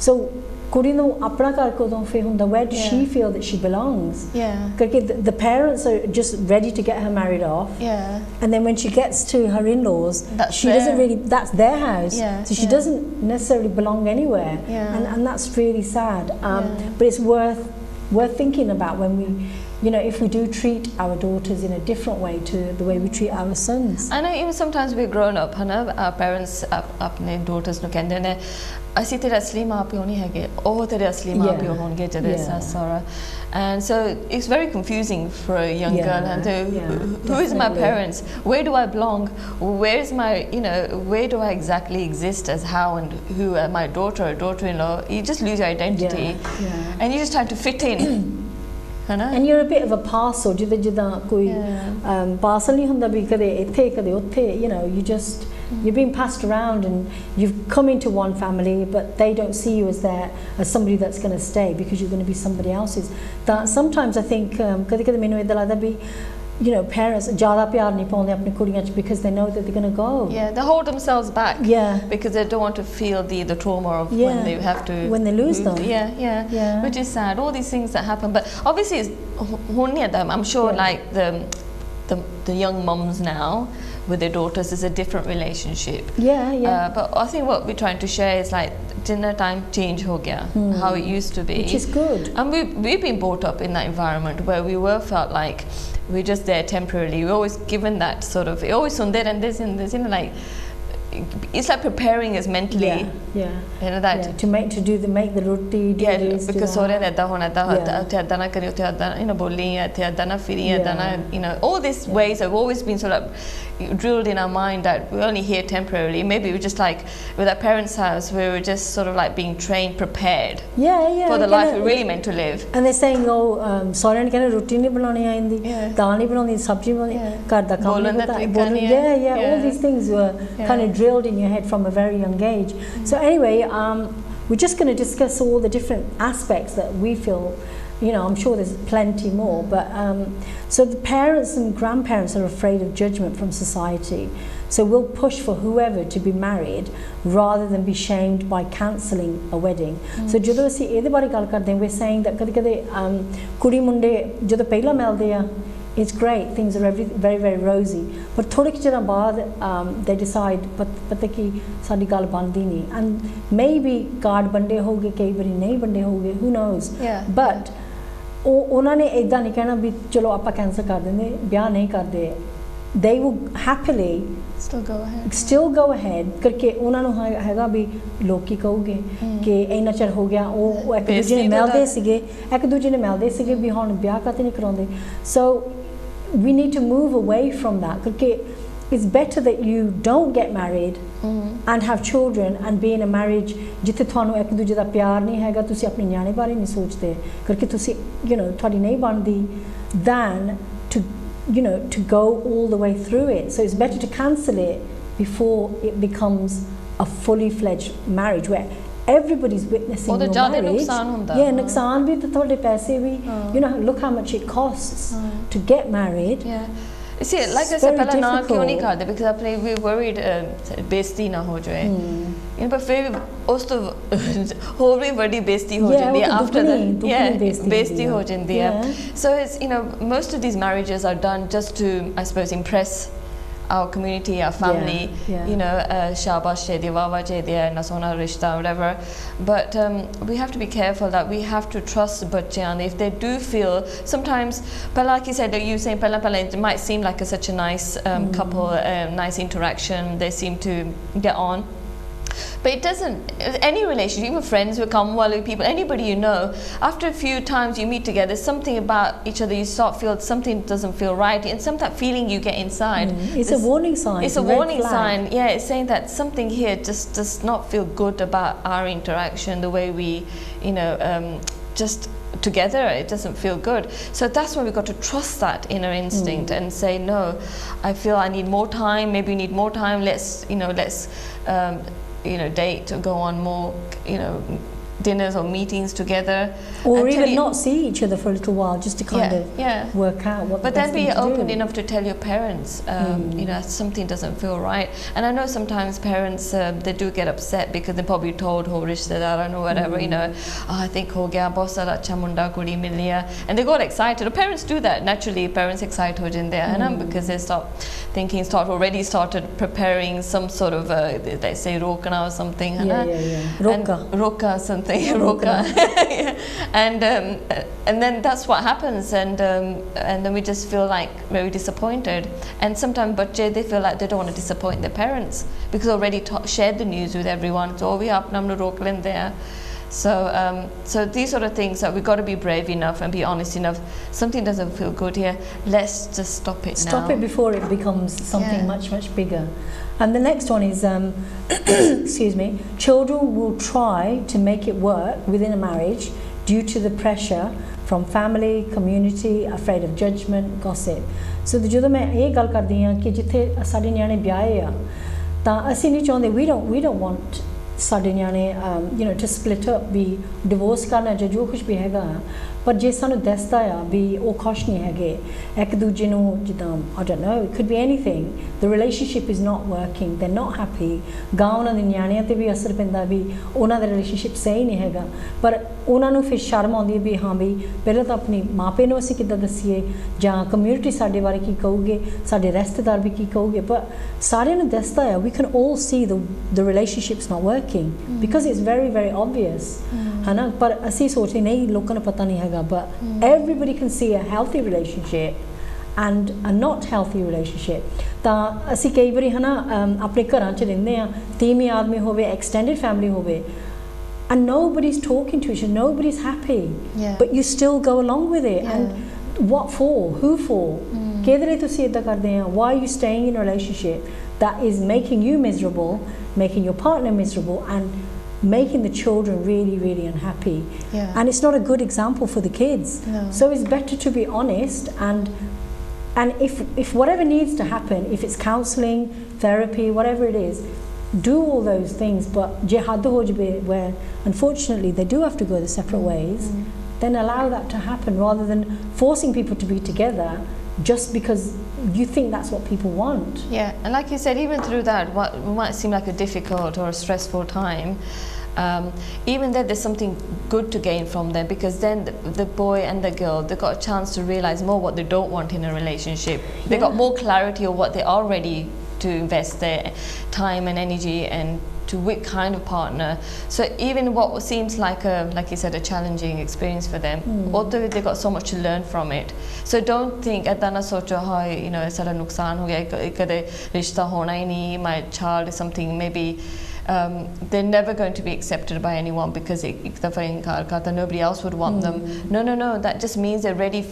ਸੋ ਕੁੜੀ ਨੂੰ ਆਪਣਾ ਘਰ ਕਦੋਂ ਫੇ ਹੁੰਦਾ, where does she feel that she belongs? Because the parents are just ready to get her married off. And then when she gets to her in-laws, she doesn't really, that's their house. So she doesn't necessarily belong anywhere. And that's really sad. But it's worth thinking about when we, you know, if we do treat our daughters in a different way to the way we treat our sons. I know even sometimes we're grown up, our parents अपने daughters ਨੂੰ ਕਹਿੰਦੇ ਨੇ ਅਸੀਂ ਤੇਰੇ ਅਸਲੀ ਮਾਂ ਪਿਓ ਨਹੀਂ ਹੈਗੇ, ਉਹ ਤੇਰੇ ਅਸਲੀ ਮਾਂ ਪਿਓ ਹੋਣਗੇ ਜਿਹੜੇ ਸੱਸ ਸਹੁਰਾ. And so it's very confusing for a young girl. And who is my parents? Where do I belong? Where is my, you know, where do I exactly exist as how and who am my daughter or daughter-in-law? You just lose your identity. And you just try to fit in. And you're a bit of a parcel, ਜਿੱਦਾਂ ਕੋਈ parcel ਨਹੀਂ ਹੁੰਦਾ ਵੀ ਕਦੇ ਇੱਥੇ ਕਦੇ ਉੱਥੇ, you know, you're being passed around and you've come into one family but they don't see you as somebody that's going to stay because you're going to be somebody else's. That sometimes I think ਕਦੇ ਮੈਨੂੰ ਇਦਾਂ ਲੱਗਦਾ ਵੀ you know, parents ज़्यादा प्यार नहीं पाਉਂਦੇ अपनी कुड़ियां च because they know that they're going to go. They hold themselves back. Because they don't want to feel the trauma of when they have to when they lose them. Which is sad. All these things that happen, but obviously I'm sure like the young mums now with their daughters is a different relationship. But I think what we're trying to share is like dinner time change ho gaya, how it used to be, which is good. And we've been brought up in that environment where we were felt like we're just there temporarily. We're always given that sort of, always on there and this, you know, like it's like preparing us mentally. You know that to make the roti. Because sore da hona da da na kari utte da, you know, bolli ate da na firi da na, you know, all these ways have always been sort of drilled in our mind that we're only here temporarily. Maybe we're just like with our parents' house, we were just sort of like being trained, prepared for the life we're really meant to live. And they're saying, sorry, I can't roti nahi banani aindi, dal nahi banani, sabji banani, ghar da kaam nahi pata. All these things were kind of drilled in your head from a very young age. So anyway, we're just going to discuss all the different aspects that we feel, you know, I'm sure there's plenty more, but so the parents and grandparents are afraid of judgment from society, so we'll push for whoever to be married rather than be shamed by cancelling a wedding. So ਜਦੋਂ ਅਸੀਂ ਇਹਦੇ ਬਾਰੇ ਗੱਲ ਕਰਦੇ ਹਾਂ, we're saying that ਕਦੇ ਕੁੜੀ ਮੁੰਡੇ ਜਦੋਂ ਪਹਿਲਾਂ ਮਿਲਦੇ ਆ, it's great, things are very very rosy, but ਥੋੜੇ ਕਿ ਚਿਰਾਂ ਬਾਅਦ they decide ਪਤਾ ਕੀ ਸਾਡੀ ਗੱਲ ਬਣਦੀ ਨਹੀਂ, and maybe ਕਾਰਡ ਵੰਡੇ ਹੋਗੇ, ਕਈ ਵਾਰੀ ਨਹੀਂ ਵੰਡੇ ਹੋਗੇ, who knows. But ਉਹਨਾਂ ਨੇ ਇਦਾਂ ਨਹੀਂ ਕਹਿਣਾ ਵੀ ਚਲੋ ਆਪਾਂ ਕੈਂਸਲ ਕਰ ਦਿੰਦੇ, ਵਿਆਹ ਨਹੀਂ ਕਰਦੇ. They will happily still go ahead ਕਰਕੇ ਉਹਨਾਂ ਨੂੰ ਹੈਗਾ ਵੀ ਲੋਕੀ ਕਹੋਗੇ ਕਿ ਇੰਨਾ ਚਿਰ ਹੋ ਗਿਆ, ਉਹ ਇੱਕ ਦੂਜੇ ਨੂੰ ਮਿਲਦੇ ਸੀਗੇ ਵੀ ਹੁਣ ਵਿਆਹ ਕਾਤੇ ਨਹੀਂ ਕਰਾਉਂਦੇ. So we need to move away from that, because it's better that you don't get married and have children and be in a marriage ਜਿੱਥੇ ਤੁਹਾਨੂੰ ਇੱਕ ਦੂਜੇ ਦਾ ਪਿਆਰ ਨਹੀਂ ਹੈਗਾ ਤੁਸੀਂ ਆਪਣੇ ਨਿਆਣੇ ਬਾਰੇ ਨਹੀਂ ਸੋਚਦੇ ਕਰਕੇ ਤੁਸੀਂ ਤੁਹਾਡੀ ਨਹੀਂ ਬਣਦੀ than to go all the way through it. So it's better to cancel it before it becomes a fully fledged marriage where everybody's witnessing your marriage. Yeah, nuksan bhi to thode paise bhi. Look how much it costs to get married. Yeah. You see, like I said, पहला ना क्यों नहीं करते because अपने we worried बेइज्जती ना हो जाए but फिर उस तो और भी बड़ी बेइज्जती हो जाती है after that बेइज्जती हो जाती है so it's most of these marriages are done just to I suppose impress our community, our family, shabash che diya, wawa che diya, na sona rishta, whatever. But we have to be careful that we have to trust bachche and if they do feel, sometimes, like you said, you saying pehla it might seem like such a nice couple, nice interaction, they seem to get on. But it doesn't, any relationship, even friends who come, people, anybody you know, after a few times you meet together, something about each other, you start feel something doesn't feel right, and some that feeling you get inside. It's a warning sign. It's a warning sign, yeah, it's saying that something here just does not feel good about our interaction, the way we, just together, it doesn't feel good. So that's when we've got to trust that inner instinct and say, no, I feel I need more time, maybe you need more time, let's date or go on more, dinners or meetings together. Or even not see each other for a little while just to kind of work out what but then be open enough to tell your parents, something doesn't feel right. And I know sometimes parents, they do get upset because they're probably told, oh, rishtedar or whatever, I think ho gaya, bahut sara acha munda kudi mil liya. And they got excited. Parents do that. Naturally, parents excite ho jande hain because they already started preparing some sort of, they say rokna or something. Roka something. And then that's what happens, and then we just feel like very disappointed. And sometimes bachche, they feel like they don't want to disappoint their parents because they already shared the news with everyone. So we have namnu rok len there. So these sort of things that we've got to be brave enough and be honest enough. Something doesn't feel good here. Let's just stop it now. Stop it before it becomes something much bigger. And the next one is, excuse me, children will try to make it work within a marriage due to the pressure from family, community, afraid of judgment, gossip. So ਜਦੋਂ ਮੈਂ ਇਹ ਗੱਲ ਕਰਦੀ ਹਾਂ ਕਿ ਜਿੱਥੇ ਸਾਡੇ ਨਿਆਣੇ ਵਿਆਹੇ ਆ ਤਾਂ ਅਸੀਂ ਨਹੀਂ ਚਾਹੁੰਦੇ, we don't want ਸਾਡੇ ਨਿਆਣੇ to split up, we divorce ਕਰਨਾ ਜਾਂ ਜੋ ਕੁਝ ਵੀ ਹੈਗਾ ਪਰ ਜੇ ਸਾਨੂੰ ਦੱਸਦਾ ਆ ਵੀ ਉਹ ਖੁਸ਼ ਨਹੀਂ ਹੈਗੇ ਇੱਕ ਦੂਜੇ ਨੂੰ ਜਿੱਦਾਂ I don't know, it could be anything, the relationship is not working, they're not happy, ਗਾਂ ਉਹਨਾਂ ਦੇ ਨਿਆਣਿਆਂ ਤੇ ਵੀ ਅਸਰ ਪੈਂਦਾ ਵੀ ਉਹਨਾਂ ਦਾ ਰਿਲੇਸ਼ਨਸ਼ਿਪ ਸਹੀ ਨਹੀਂ ਹੈਗਾ ਪਰ ਉਹਨਾਂ ਨੂੰ ਫਿਰ ਸ਼ਰਮ ਆਉਂਦੀ ਹੈ ਵੀ ਹਾਂ ਵੀ ਪਹਿਲਾਂ ਤਾਂ ਆਪਣੀ ਮਾਪੇ ਨੂੰ ਅਸੀਂ ਕਿੱਦਾਂ ਦੱਸੀਏ ਜਾਂ ਕਮਿਊਨਿਟੀ ਸਾਡੇ ਬਾਰੇ ਕੀ ਕਹੂਗੇ ਸਾਡੇ ਰਿਸ਼ਤੇਦਾਰ ਵੀ ਕੀ ਕਹੂਗੇ ਪਰ ਸਾਰਿਆਂ ਨੂੰ ਦੱਸਦਾ ਆ we can all see the relationship's not working because it's very very obvious ਹਨਾ ਪਰ ਅਸੀਂ ਸੋਚਦੇ ਨਹੀਂ ਲੋਕਾਂ ਨੂੰ ਪਤਾ ਨਹੀਂ ਹੈਗਾ but everybody can see a healthy relationship and a not healthy relationship ਤਾਂ ਅਸੀਂ ਕਈ ਵਾਰੀ ਹਨਾ ਆਪਣੇ ਘਰਾਂ 'ਚ ਰਹਿੰਦੇ ਆ ਤੀਵੀਂ ਆਦਮੀ ਹੋਵੇ extended family ਹੋਵੇ and nobody's talking to each other, nobody's happy but you still go along with it and what for, who for ਕਿਹਦੇ ਲਈ ਤੁਸੀਂ ਇੱਦਾਂ ਕਰਦੇ ਆ why are you staying in a relationship that is making you miserable, making your partner miserable and making the children really really unhappy and it's not a good example for the kids. So it's better to be honest and if whatever needs to happen, if it's counselling, therapy, whatever it is, do all those things but je hadd ho jabe where unfortunately they do have to go their separate ways then allow that to happen rather than forcing people to be together just because you think that's what people want. And like you said, even through that what might seem like a difficult or a stressful time, even then there's something good to gain from them because then the boy and the girl, they got a chance to realize more what they don't want in a relationship. They got more clarity of what they are ready to invest their time and energy and to which kind of partner. So even what seems like you said, a challenging experience for them, although they got so much to learn from it. So don't think adana socho hai sara nuksan ho gaya kade rishta hona hi nahi, my child is something maybe they're never going to be accepted by anyone because nobody else would want them. No, that just means they're ready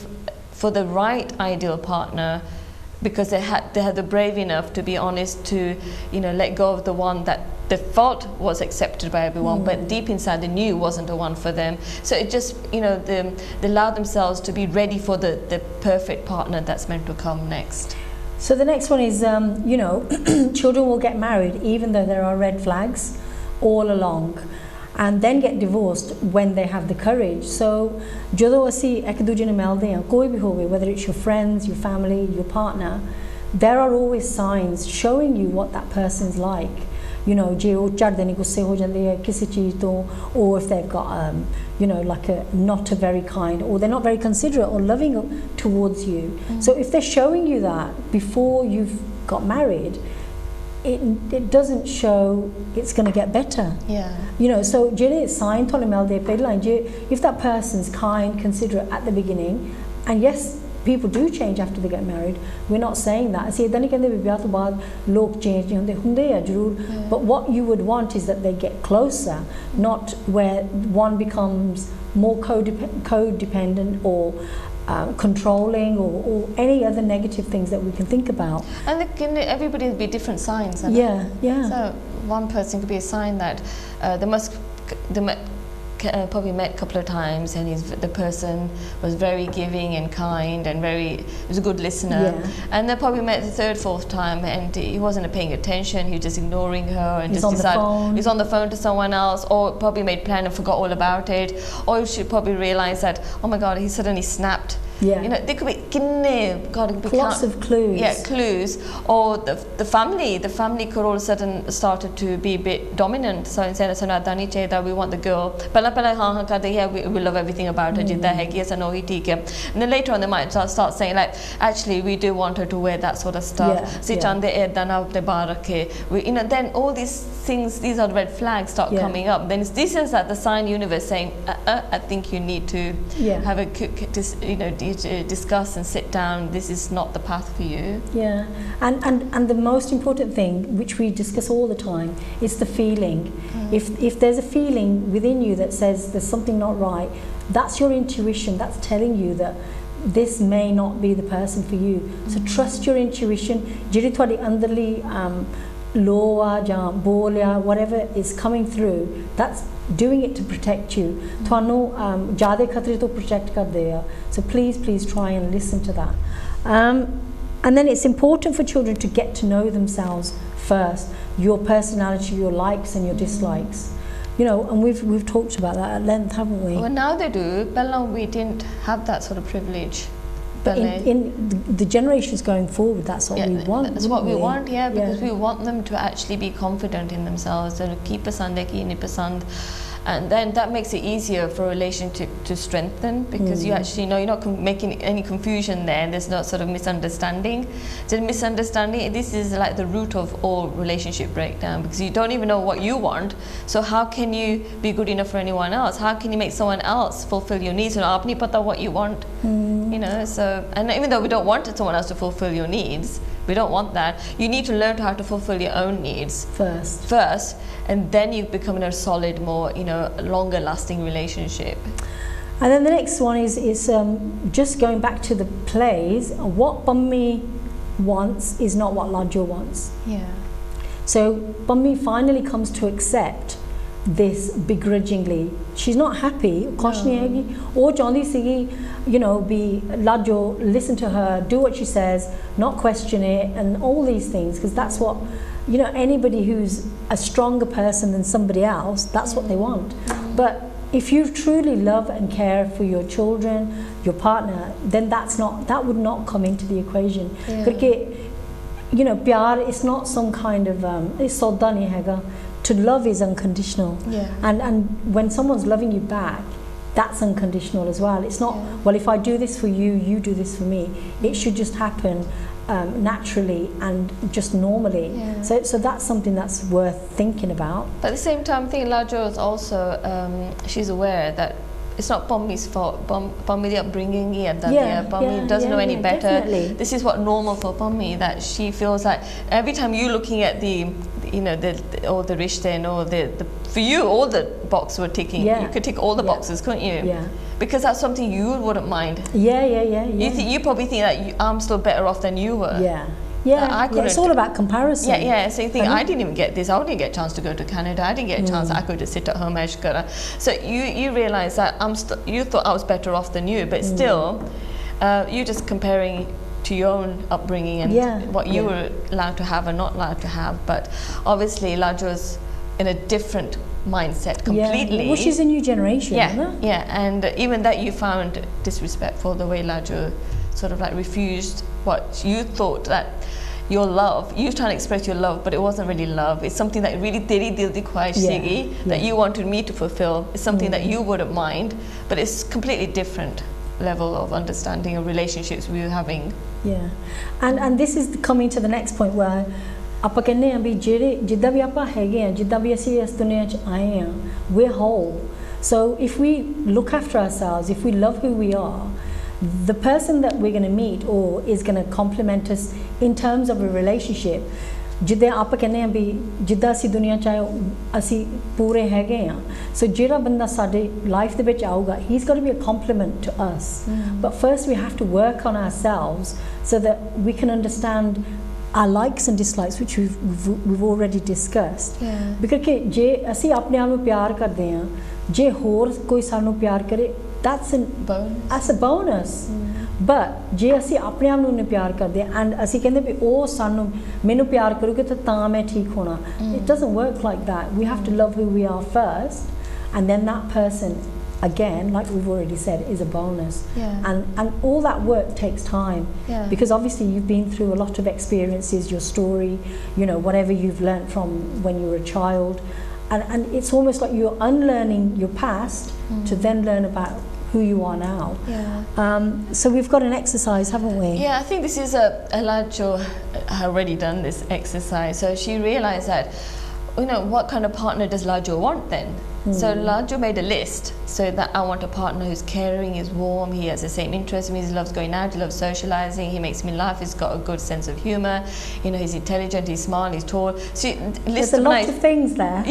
for the right ideal partner because they had the brave enough to be honest to, you know, let go of the one that they thought was accepted by everyone, but deep inside they knew wasn't the one for them. So it just, you know, they allowed themselves to be ready for the perfect partner that's meant to come next. So the next one is, you know, children will get married even though there are red flags all along, and then get divorced when they have the courage. So ਜਦੋਂ ਅਸੀਂ ਇੱਕ ਦੂਜੇ ਨੂੰ ਮਿਲਦੇ ਹਾਂ, ਕੋਈ ਵੀ ਹੋਵੇ, whether it's your friends, your family, your partner, there are always signs showing you what that person's like. You know, ਜੇ ਉਹ ਝੜਦੇ ਨੇ, ਗੁੱਸੇ ਹੋ ਜਾਂਦੇ ਆ ਕਿਸੇ ਚੀਜ਼ ਤੋਂ, or if they've got you know, like a not a very kind, or they're not very considerate or loving towards you. So if they're showing you that before you've got married, it doesn't show it's going to get better. Yeah. You know, so ਜਿਹੜੇ sign ਤੁਹਾਨੂੰ ਮਿਲਦੇ ਪਹਿਲਾਂ, if that person's kind, considerate at the beginning, and yes, people do change after they get married. We're not saying that. ਅਸੀਂ ਇਦਾਂ ਨਹੀਂ ਕਹਿੰਦੇ ਵੀ ਵਿਆਹ ਤੋਂ ਬਾਅਦ ਲੋਕ change ਨਹੀਂ ਹੁੰਦੇ ਆ ਜ਼ਰੂਰ, but what you would want is that they get closer, not where one becomes more codependent or controlling or any other negative things that we can think about. And everybody will be different signs. Yeah. So one person could be a sign that they probably met a couple of times, and the person was very giving and kind and was a good listener. And they probably met the third, fourth time, and he wasn't paying attention. He was just ignoring her and he's just decided he's on the phone to someone else, or probably made plan and forgot all about it, or she probably realized that, oh my God, he suddenly snapped. You know, there could be lots of clues. Yeah, clues. Or the family could all of a sudden started to be a bit dominant. So instead of saying that we want the girl, we love everything about her. And then later on they might start saying like, actually we do want her to wear that sort of stuff. You know, then all these things, these are the red flags start coming up. Then this is like the sign universe saying, I think you need to have a discuss and sit down. This is not the path for you. And the most important thing, which we discuss all the time, is the feeling. If there's a feeling within you that says there's something not right, that's your intuition. That's telling you that this may not be the person for you. So trust your intuition. Jiri thodi andarli law ਜਾਂ ਬੋਲ ਜਾਂ whatever is coming through, that's doing it to protect you. ਤੁਹਾਨੂੰ ਜ਼ਿਆਦਾ ਖਤਰੇ ਤੋਂ protect ਕਰਦੇ ਆ. So please try and listen to that. And then it's important for children to get to know themselves first, your personality, your likes and your dislikes. You know, and we've talked about that at length, haven't we? Well, now they do. But we didn't have that sort of privilege. But in the generations going forward, that's what we want. That's what we want, because we want them to actually be confident in themselves and keep pasand. And then that makes it easier for a relationship to strengthen, because you actually know you're not making any confusion there, and there's no sort of misunderstanding. So misunderstanding, this is like the root of all relationship breakdown, because you don't even know what you want. So how can you be good enough for anyone else? How can you make someone else fulfill your needs? You know, aapni pata what you want. You know, so, and even though we don't want someone else to fulfill your needs, we don't want that. You need to learn how to fulfill your own needs first, and then you become in a solid, more, you know, longer lasting relationship. And then the next one is just going back to the plays. What Bummi wants is not what Lajo wants. So Bummi finally comes to accept this begrudgingly. She's not happy. Or Johnny Sigi, you know, be Lajo, listen to her, do what she says, not question it, and all these things, because that's what, you know, anybody who's a stronger person than somebody else, that's what they want. But if you truly love and care for your children, your partner, then that would not come into the equation. You know, pyar is not some kind of it's sodda nahi hega. To love is unconditional. And when someone's loving you back, that's unconditional as well. It's not, well, if I do this for you, you do this for me. It should just happen naturally and just normally. So that's something that's worth thinking about. But at the same time, I think Lajo is also, she's aware that it's not Pommi's fault. Pommi, the upbringing, Pommi doesn't know any better. Definitely. This is what normal for Pommi, that she feels like every time you're looking at the you know, all the rishte and all for you, all the boxes were ticking. Yeah. You could tick all the boxes, couldn't you? Yeah. Because that's something you wouldn't mind. Yeah. You probably think that I'm still better off than you were. Yeah, it's all about comparison. Yeah. So you think, I didn't even get this. I didn't get a chance to go to Canada. I didn't get a chance. I could just sit at home. So you realize that you thought I was better off than you, but still, you're just comparing to your own upbringing and what you were allowed to have and not allowed to have. But obviously, Lajo's in a different mindset completely. Yeah. Well, she's a new generation. Yeah. And even that you found disrespectful, the way Lajo sort of like refused what you thought that your love, you were trying to express your love, but it wasn't really love. It's something that really that you wanted me to fulfill. It's something that you wouldn't mind, but it's completely different level of understanding of relationships we were having. Yeah, and this is coming to the next point where ਆਪਾਂ ਕਹਿੰਦੇ ਆ ਵੀ ਜਿਹੜੇ ਜਿੱਦਾਂ ਵੀ ਆਪਾਂ ਹੈਗੇ ਆ ਜਿੱਦਾਂ ਵੀ ਅਸੀਂ ਇਸ ਦੁਨੀਆ 'ਚ ਆਏ ਆ we're whole. So if we look after ourselves, if we love who we are, the person that we're going to meet or is going to complement us in terms of a relationship, ਜਿੱਦਾਂ ਆਪਾਂ ਕਹਿੰਦੇ ਆ ਵੀ ਜਿੱਦਾਂ ਅਸੀਂ ਦੁਨੀਆ 'ਚ ਆਏ ਅਸੀਂ ਪੂਰੇ ਹੈਗੇ ਆ, so ਜਿਹੜਾ ਬੰਦਾ ਸਾਡੇ ਲਾਈਫ ਦੇ ਵਿੱਚ ਆਊਗਾ, he's got to be a complement to us. But first we have to work on ourselves so that we can understand our likes and dislikes, which we've already discussed. Because ਜੇ ਅਸੀਂ ਆਪਣੇ ਆਪ ਨੂੰ ਪਿਆਰ ਕਰਦੇ ਆ, ਜੇ ਹੋਰ ਕੋਈ ਸਾਨੂੰ ਪਿਆਰ ਕਰੇ, that's a bonus. But ਜੇ ਅਸੀਂ ਆਪਣੇ ਆਪ ਨੂੰ ਨਹੀਂ ਪਿਆਰ ਕਰਦੇ and ਅਸੀਂ ਕਹਿੰਦੇ ਵੀ ਉਹ ਸਾਨੂੰ ਮੈਨੂੰ ਪਿਆਰ ਕਰੂਗੇ ਤਾਂ ਮੈਂ ਠੀਕ ਹੋਣਾ, it doesn't work like that. We have to love who we are first, and then that person, again, like we've already said, is a bonus. And all that work takes time, because obviously you've been through a lot of experiences, your story, you know, whatever you've learnt from when you were a child, and it's almost like you're unlearning your past to then learn about who you are now. So we've got an exercise, haven't we? I think this is Lajo already done this exercise, so she realized that, you know, what kind of partner does Lajo want then? So Lajo made a list, so that I want a partner who's caring, is warm, he has the same interests as me, he loves going out, he loves socializing, he makes me laugh, he's got a good sense of humor, you know, he's intelligent, he's smart, he's tall. So there's a lot of things there.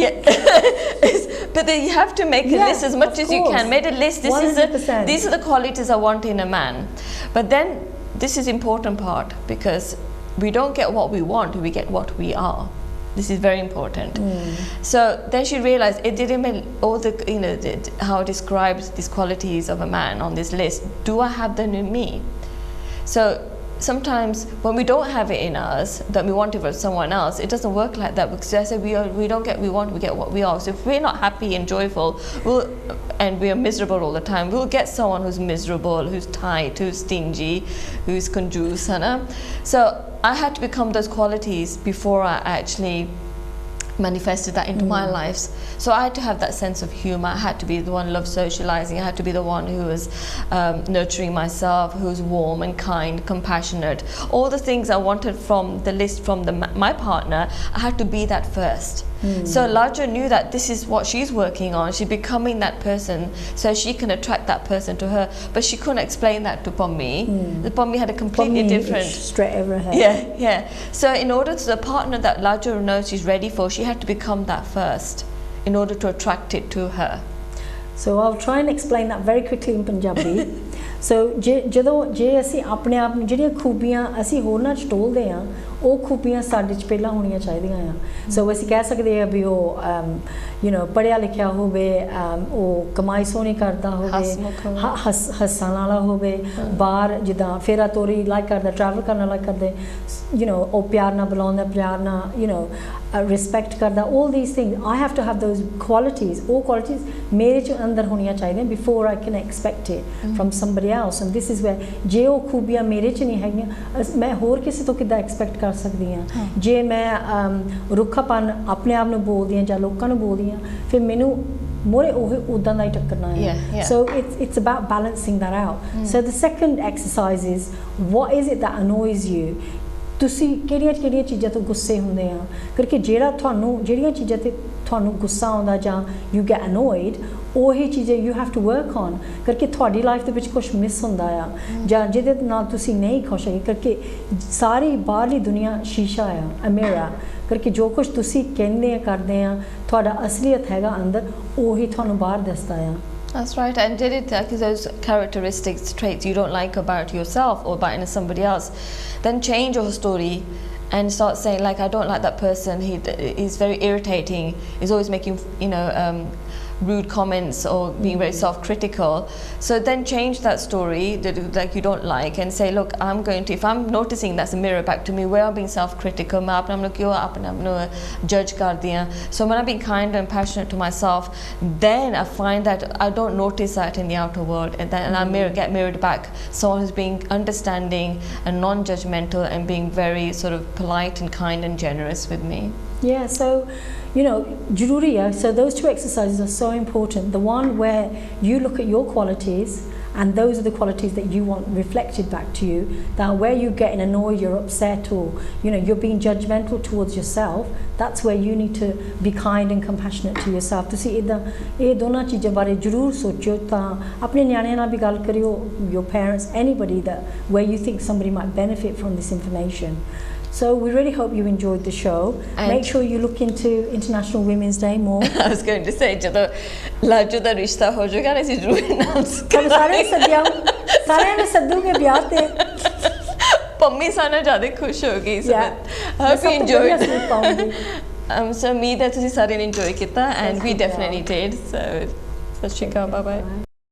But then you have to make a list as much as you can. Made a list. These are the qualities I want in a man. But then this is important part, because we don't get what we want, we get what we are. This is very important. So then she realized it didn't mean all the, you know, how it describes these qualities of a man on this list. Do I have them in me? So sometimes when we don't have it in us, that we want it for someone else, it doesn't work like that, because I said we don't get what we want, we get what we are. So if we're not happy and joyful, and we are miserable all the time, we'll get someone who's miserable, who's tight, who's stingy, who's conjuice. So I had to become those qualities before I actually manifested that into my life. So I had to have that sense of humor. I had to be the one who loved socializing. I had to be the one who was nurturing myself, who's warm and kind, compassionate. All the things I wanted from the list from my partner, I had to be that first. So Lajo knew that this is what she's working on. She's becoming that person, so she can attract that person to her. But she couldn't explain that to Pommi. The Pommi had a completely different. Straight over her head. Yeah. So in order to the partner that Lajo knows she's ready for, she had to become that first in order to attract it to her. So I'll try and explain that very quickly in Punjabi. So ਜਦੋਂ ਜੇ ਅਸੀਂ ਆਪਣੇ ਆਪ ਨੂੰ ਜਿਹੜੀਆਂ ਖੂਬੀਆਂ ਅਸੀਂ ਹੋਰਨਾਂ 'ਚ ਟੋਲਦੇ ਹਾਂ, ਉਹ ਖੂਬੀਆਂ ਸਾਡੇ 'ਚ ਪਹਿਲਾਂ ਹੋਣੀਆਂ ਚਾਹੀਦੀਆਂ ਆ. ਸੋ ਅਸੀਂ ਕਹਿ ਸਕਦੇ ਹਾਂ ਵੀ ਉਹ ਯੂ نو ਪੜ੍ਹਿਆ ਲਿਖਿਆ ਹੋਵੇ, ਉਹ ਕਮਾਈ ਸੋਹਣੀ ਕਰਦਾ ਹੋਵੇ, ਹੱਸਣ ਵਾਲਾ ਹੋਵੇ, ਬਾਹਰ ਜਿੱਦਾਂ ਫੇਰਾ ਤੋਰੀ ਲਾਈਕ ਕਰਦਾ, ਟਰੈਵਲ ਕਰਨਾ ਲਾਈਕ ਕਰਦੇ, ਯੂ نو ਉਹ ਪਿਆਰ ਨਾਲ ਬੁਲਾਉਂਦਾ, ਪਿਆਰ ਨਾਲ ਯੂ نو ਰਿਸਪੈਕਟ ਕਰਦਾ. all these things I have to have those qualities. ਉਹ qualities ਮੇਰੇ 'ਚ ਅੰਦਰ ਹੋਣੀਆਂ ਚਾਹੀਦੀਆਂ before I can expect it from somebody else. And this is where ਜੇ ਉਹ ਖੂਬੀਆਂ ਮੇਰੇ 'ਚ ਨਹੀਂ ਹੈਗੀਆਂ, ਮੈਂ ਹੋਰ ਕਿਸੇ ਤੋਂ ਕਿੱਦਾਂ ਐਕਸਪੈਕਟ ਕਰ ਸਕਦੀ ਹਾਂ? ਜੇ ਮੈਂ ਰੁੱਖਾਪਨ ਆਪਣੇ ਆਪ ਨੂੰ ਬੋਲਦੀ ਹਾਂ ਜਾਂ ਲੋਕਾਂ ਨੂੰ ਬੋਲਦੀ ਹਾਂ, ਫਿਰ ਮੈਨੂੰ ਮੋਰੇ ਉਹ ਉੱਦਾਂ ਦਾ ਹੀ ਟੱਕਰਨਾ ਹੈ. So it's about balancing that out. So the second exercise is, what is it that annoys you? ਤੁਸੀਂ ਕਿਹੜੀਆਂ ਚੀਜ਼ਾਂ ਤੋਂ ਗੁੱਸੇ ਹੁੰਦੇ ਆ? ਕਿਉਂਕਿ ਜਿਹੜੀਆਂ ਚੀਜ਼ਾਂ ਤੇ ਤੁਹਾਨੂੰ ਗੁੱਸਾ ਆਉਂਦਾ ਜਾਂ you get annoyed, ਉਹੀ ਚੀਜ਼ਾਂ you have to work on ਕਰਕੇ ਤੁਹਾਡੀ ਲਾਈਫ ਦੇ ਵਿੱਚ ਕੁਝ ਮਿਸ ਹੁੰਦਾ ਆ ਜਾਂ ਜਿਹਦੇ ਨਾਲ ਤੁਸੀਂ ਨਹੀਂ ਖੁਸ਼ ਹੈਗੇ ਕਰਕੇ ਸਾਰੀ ਬਾਹਰਲੀ ਦੁਨੀਆ ਸ਼ੀਸ਼ਾ ਆ ਅ ਮਿਰਰ ਕਰਕੇ ਜੋ ਕੁਝ ਤੁਸੀਂ ਕਹਿੰਦੇ ਆ ਕਰਦੇ ਆ ਤੁਹਾਡਾ ਅਸਲੀਅਤ ਹੈਗਾ ਅੰਦਰ ਉਹੀ ਤੁਹਾਨੂੰ ਬਾਹਰ ਦਿਸਦਾ ਆ That's right, and did it like those characteristics, traits you don't like about yourself or about somebody else, then change your story and start saying like, I don't like that person. He's very irritating. He's always making rude comments or being very self-critical. So then change that story that like you don't like and say, look, I'm going to, if I'm noticing that's a mirror back to me where I'm being self-critical, I'm judge kardiyan. So when I'm being kind and passionate to myself, then I find that I don't notice that in the outer world, and then I get mirrored back. Someone who's being understanding and non-judgmental and being very sort of polite and kind and generous with me. Yeah, so you know, Jururiya, so those two exercises are so important. The one where you look at your qualities and those are the qualities that you want reflected back to you, that where you're getting annoyed, you're upset, or you know, you're being judgmental towards yourself, that's where you need to be kind and compassionate to yourself. ਤੁਸੀਂ ਇਹ ਦੋਨਾਂ ਚੀਜ਼ਾਂ ਬਾਰੇ ਜ਼ਰੂਰ ਸੋਚੋ ਤਾਂ ਆਪਣੇ ਨਿਆਣਿਆਂ ਨਾਲ ਵੀ ਗੱਲ ਕਰਿਓ, your parents, anybody that where you think somebody might benefit from this information. So we really hope you enjoyed the show. And make sure you look into International Women's Day more. I was going to say, jado laju da rishta ho jayega na isi zarur announce kar sare ne saddu ke biyah te Pammi sana zyada khush ho gayi is I hope you enjoyed. So umeed hai tusi sare ne enjoy kita and we definitely did. So sat shri akal, bye bye.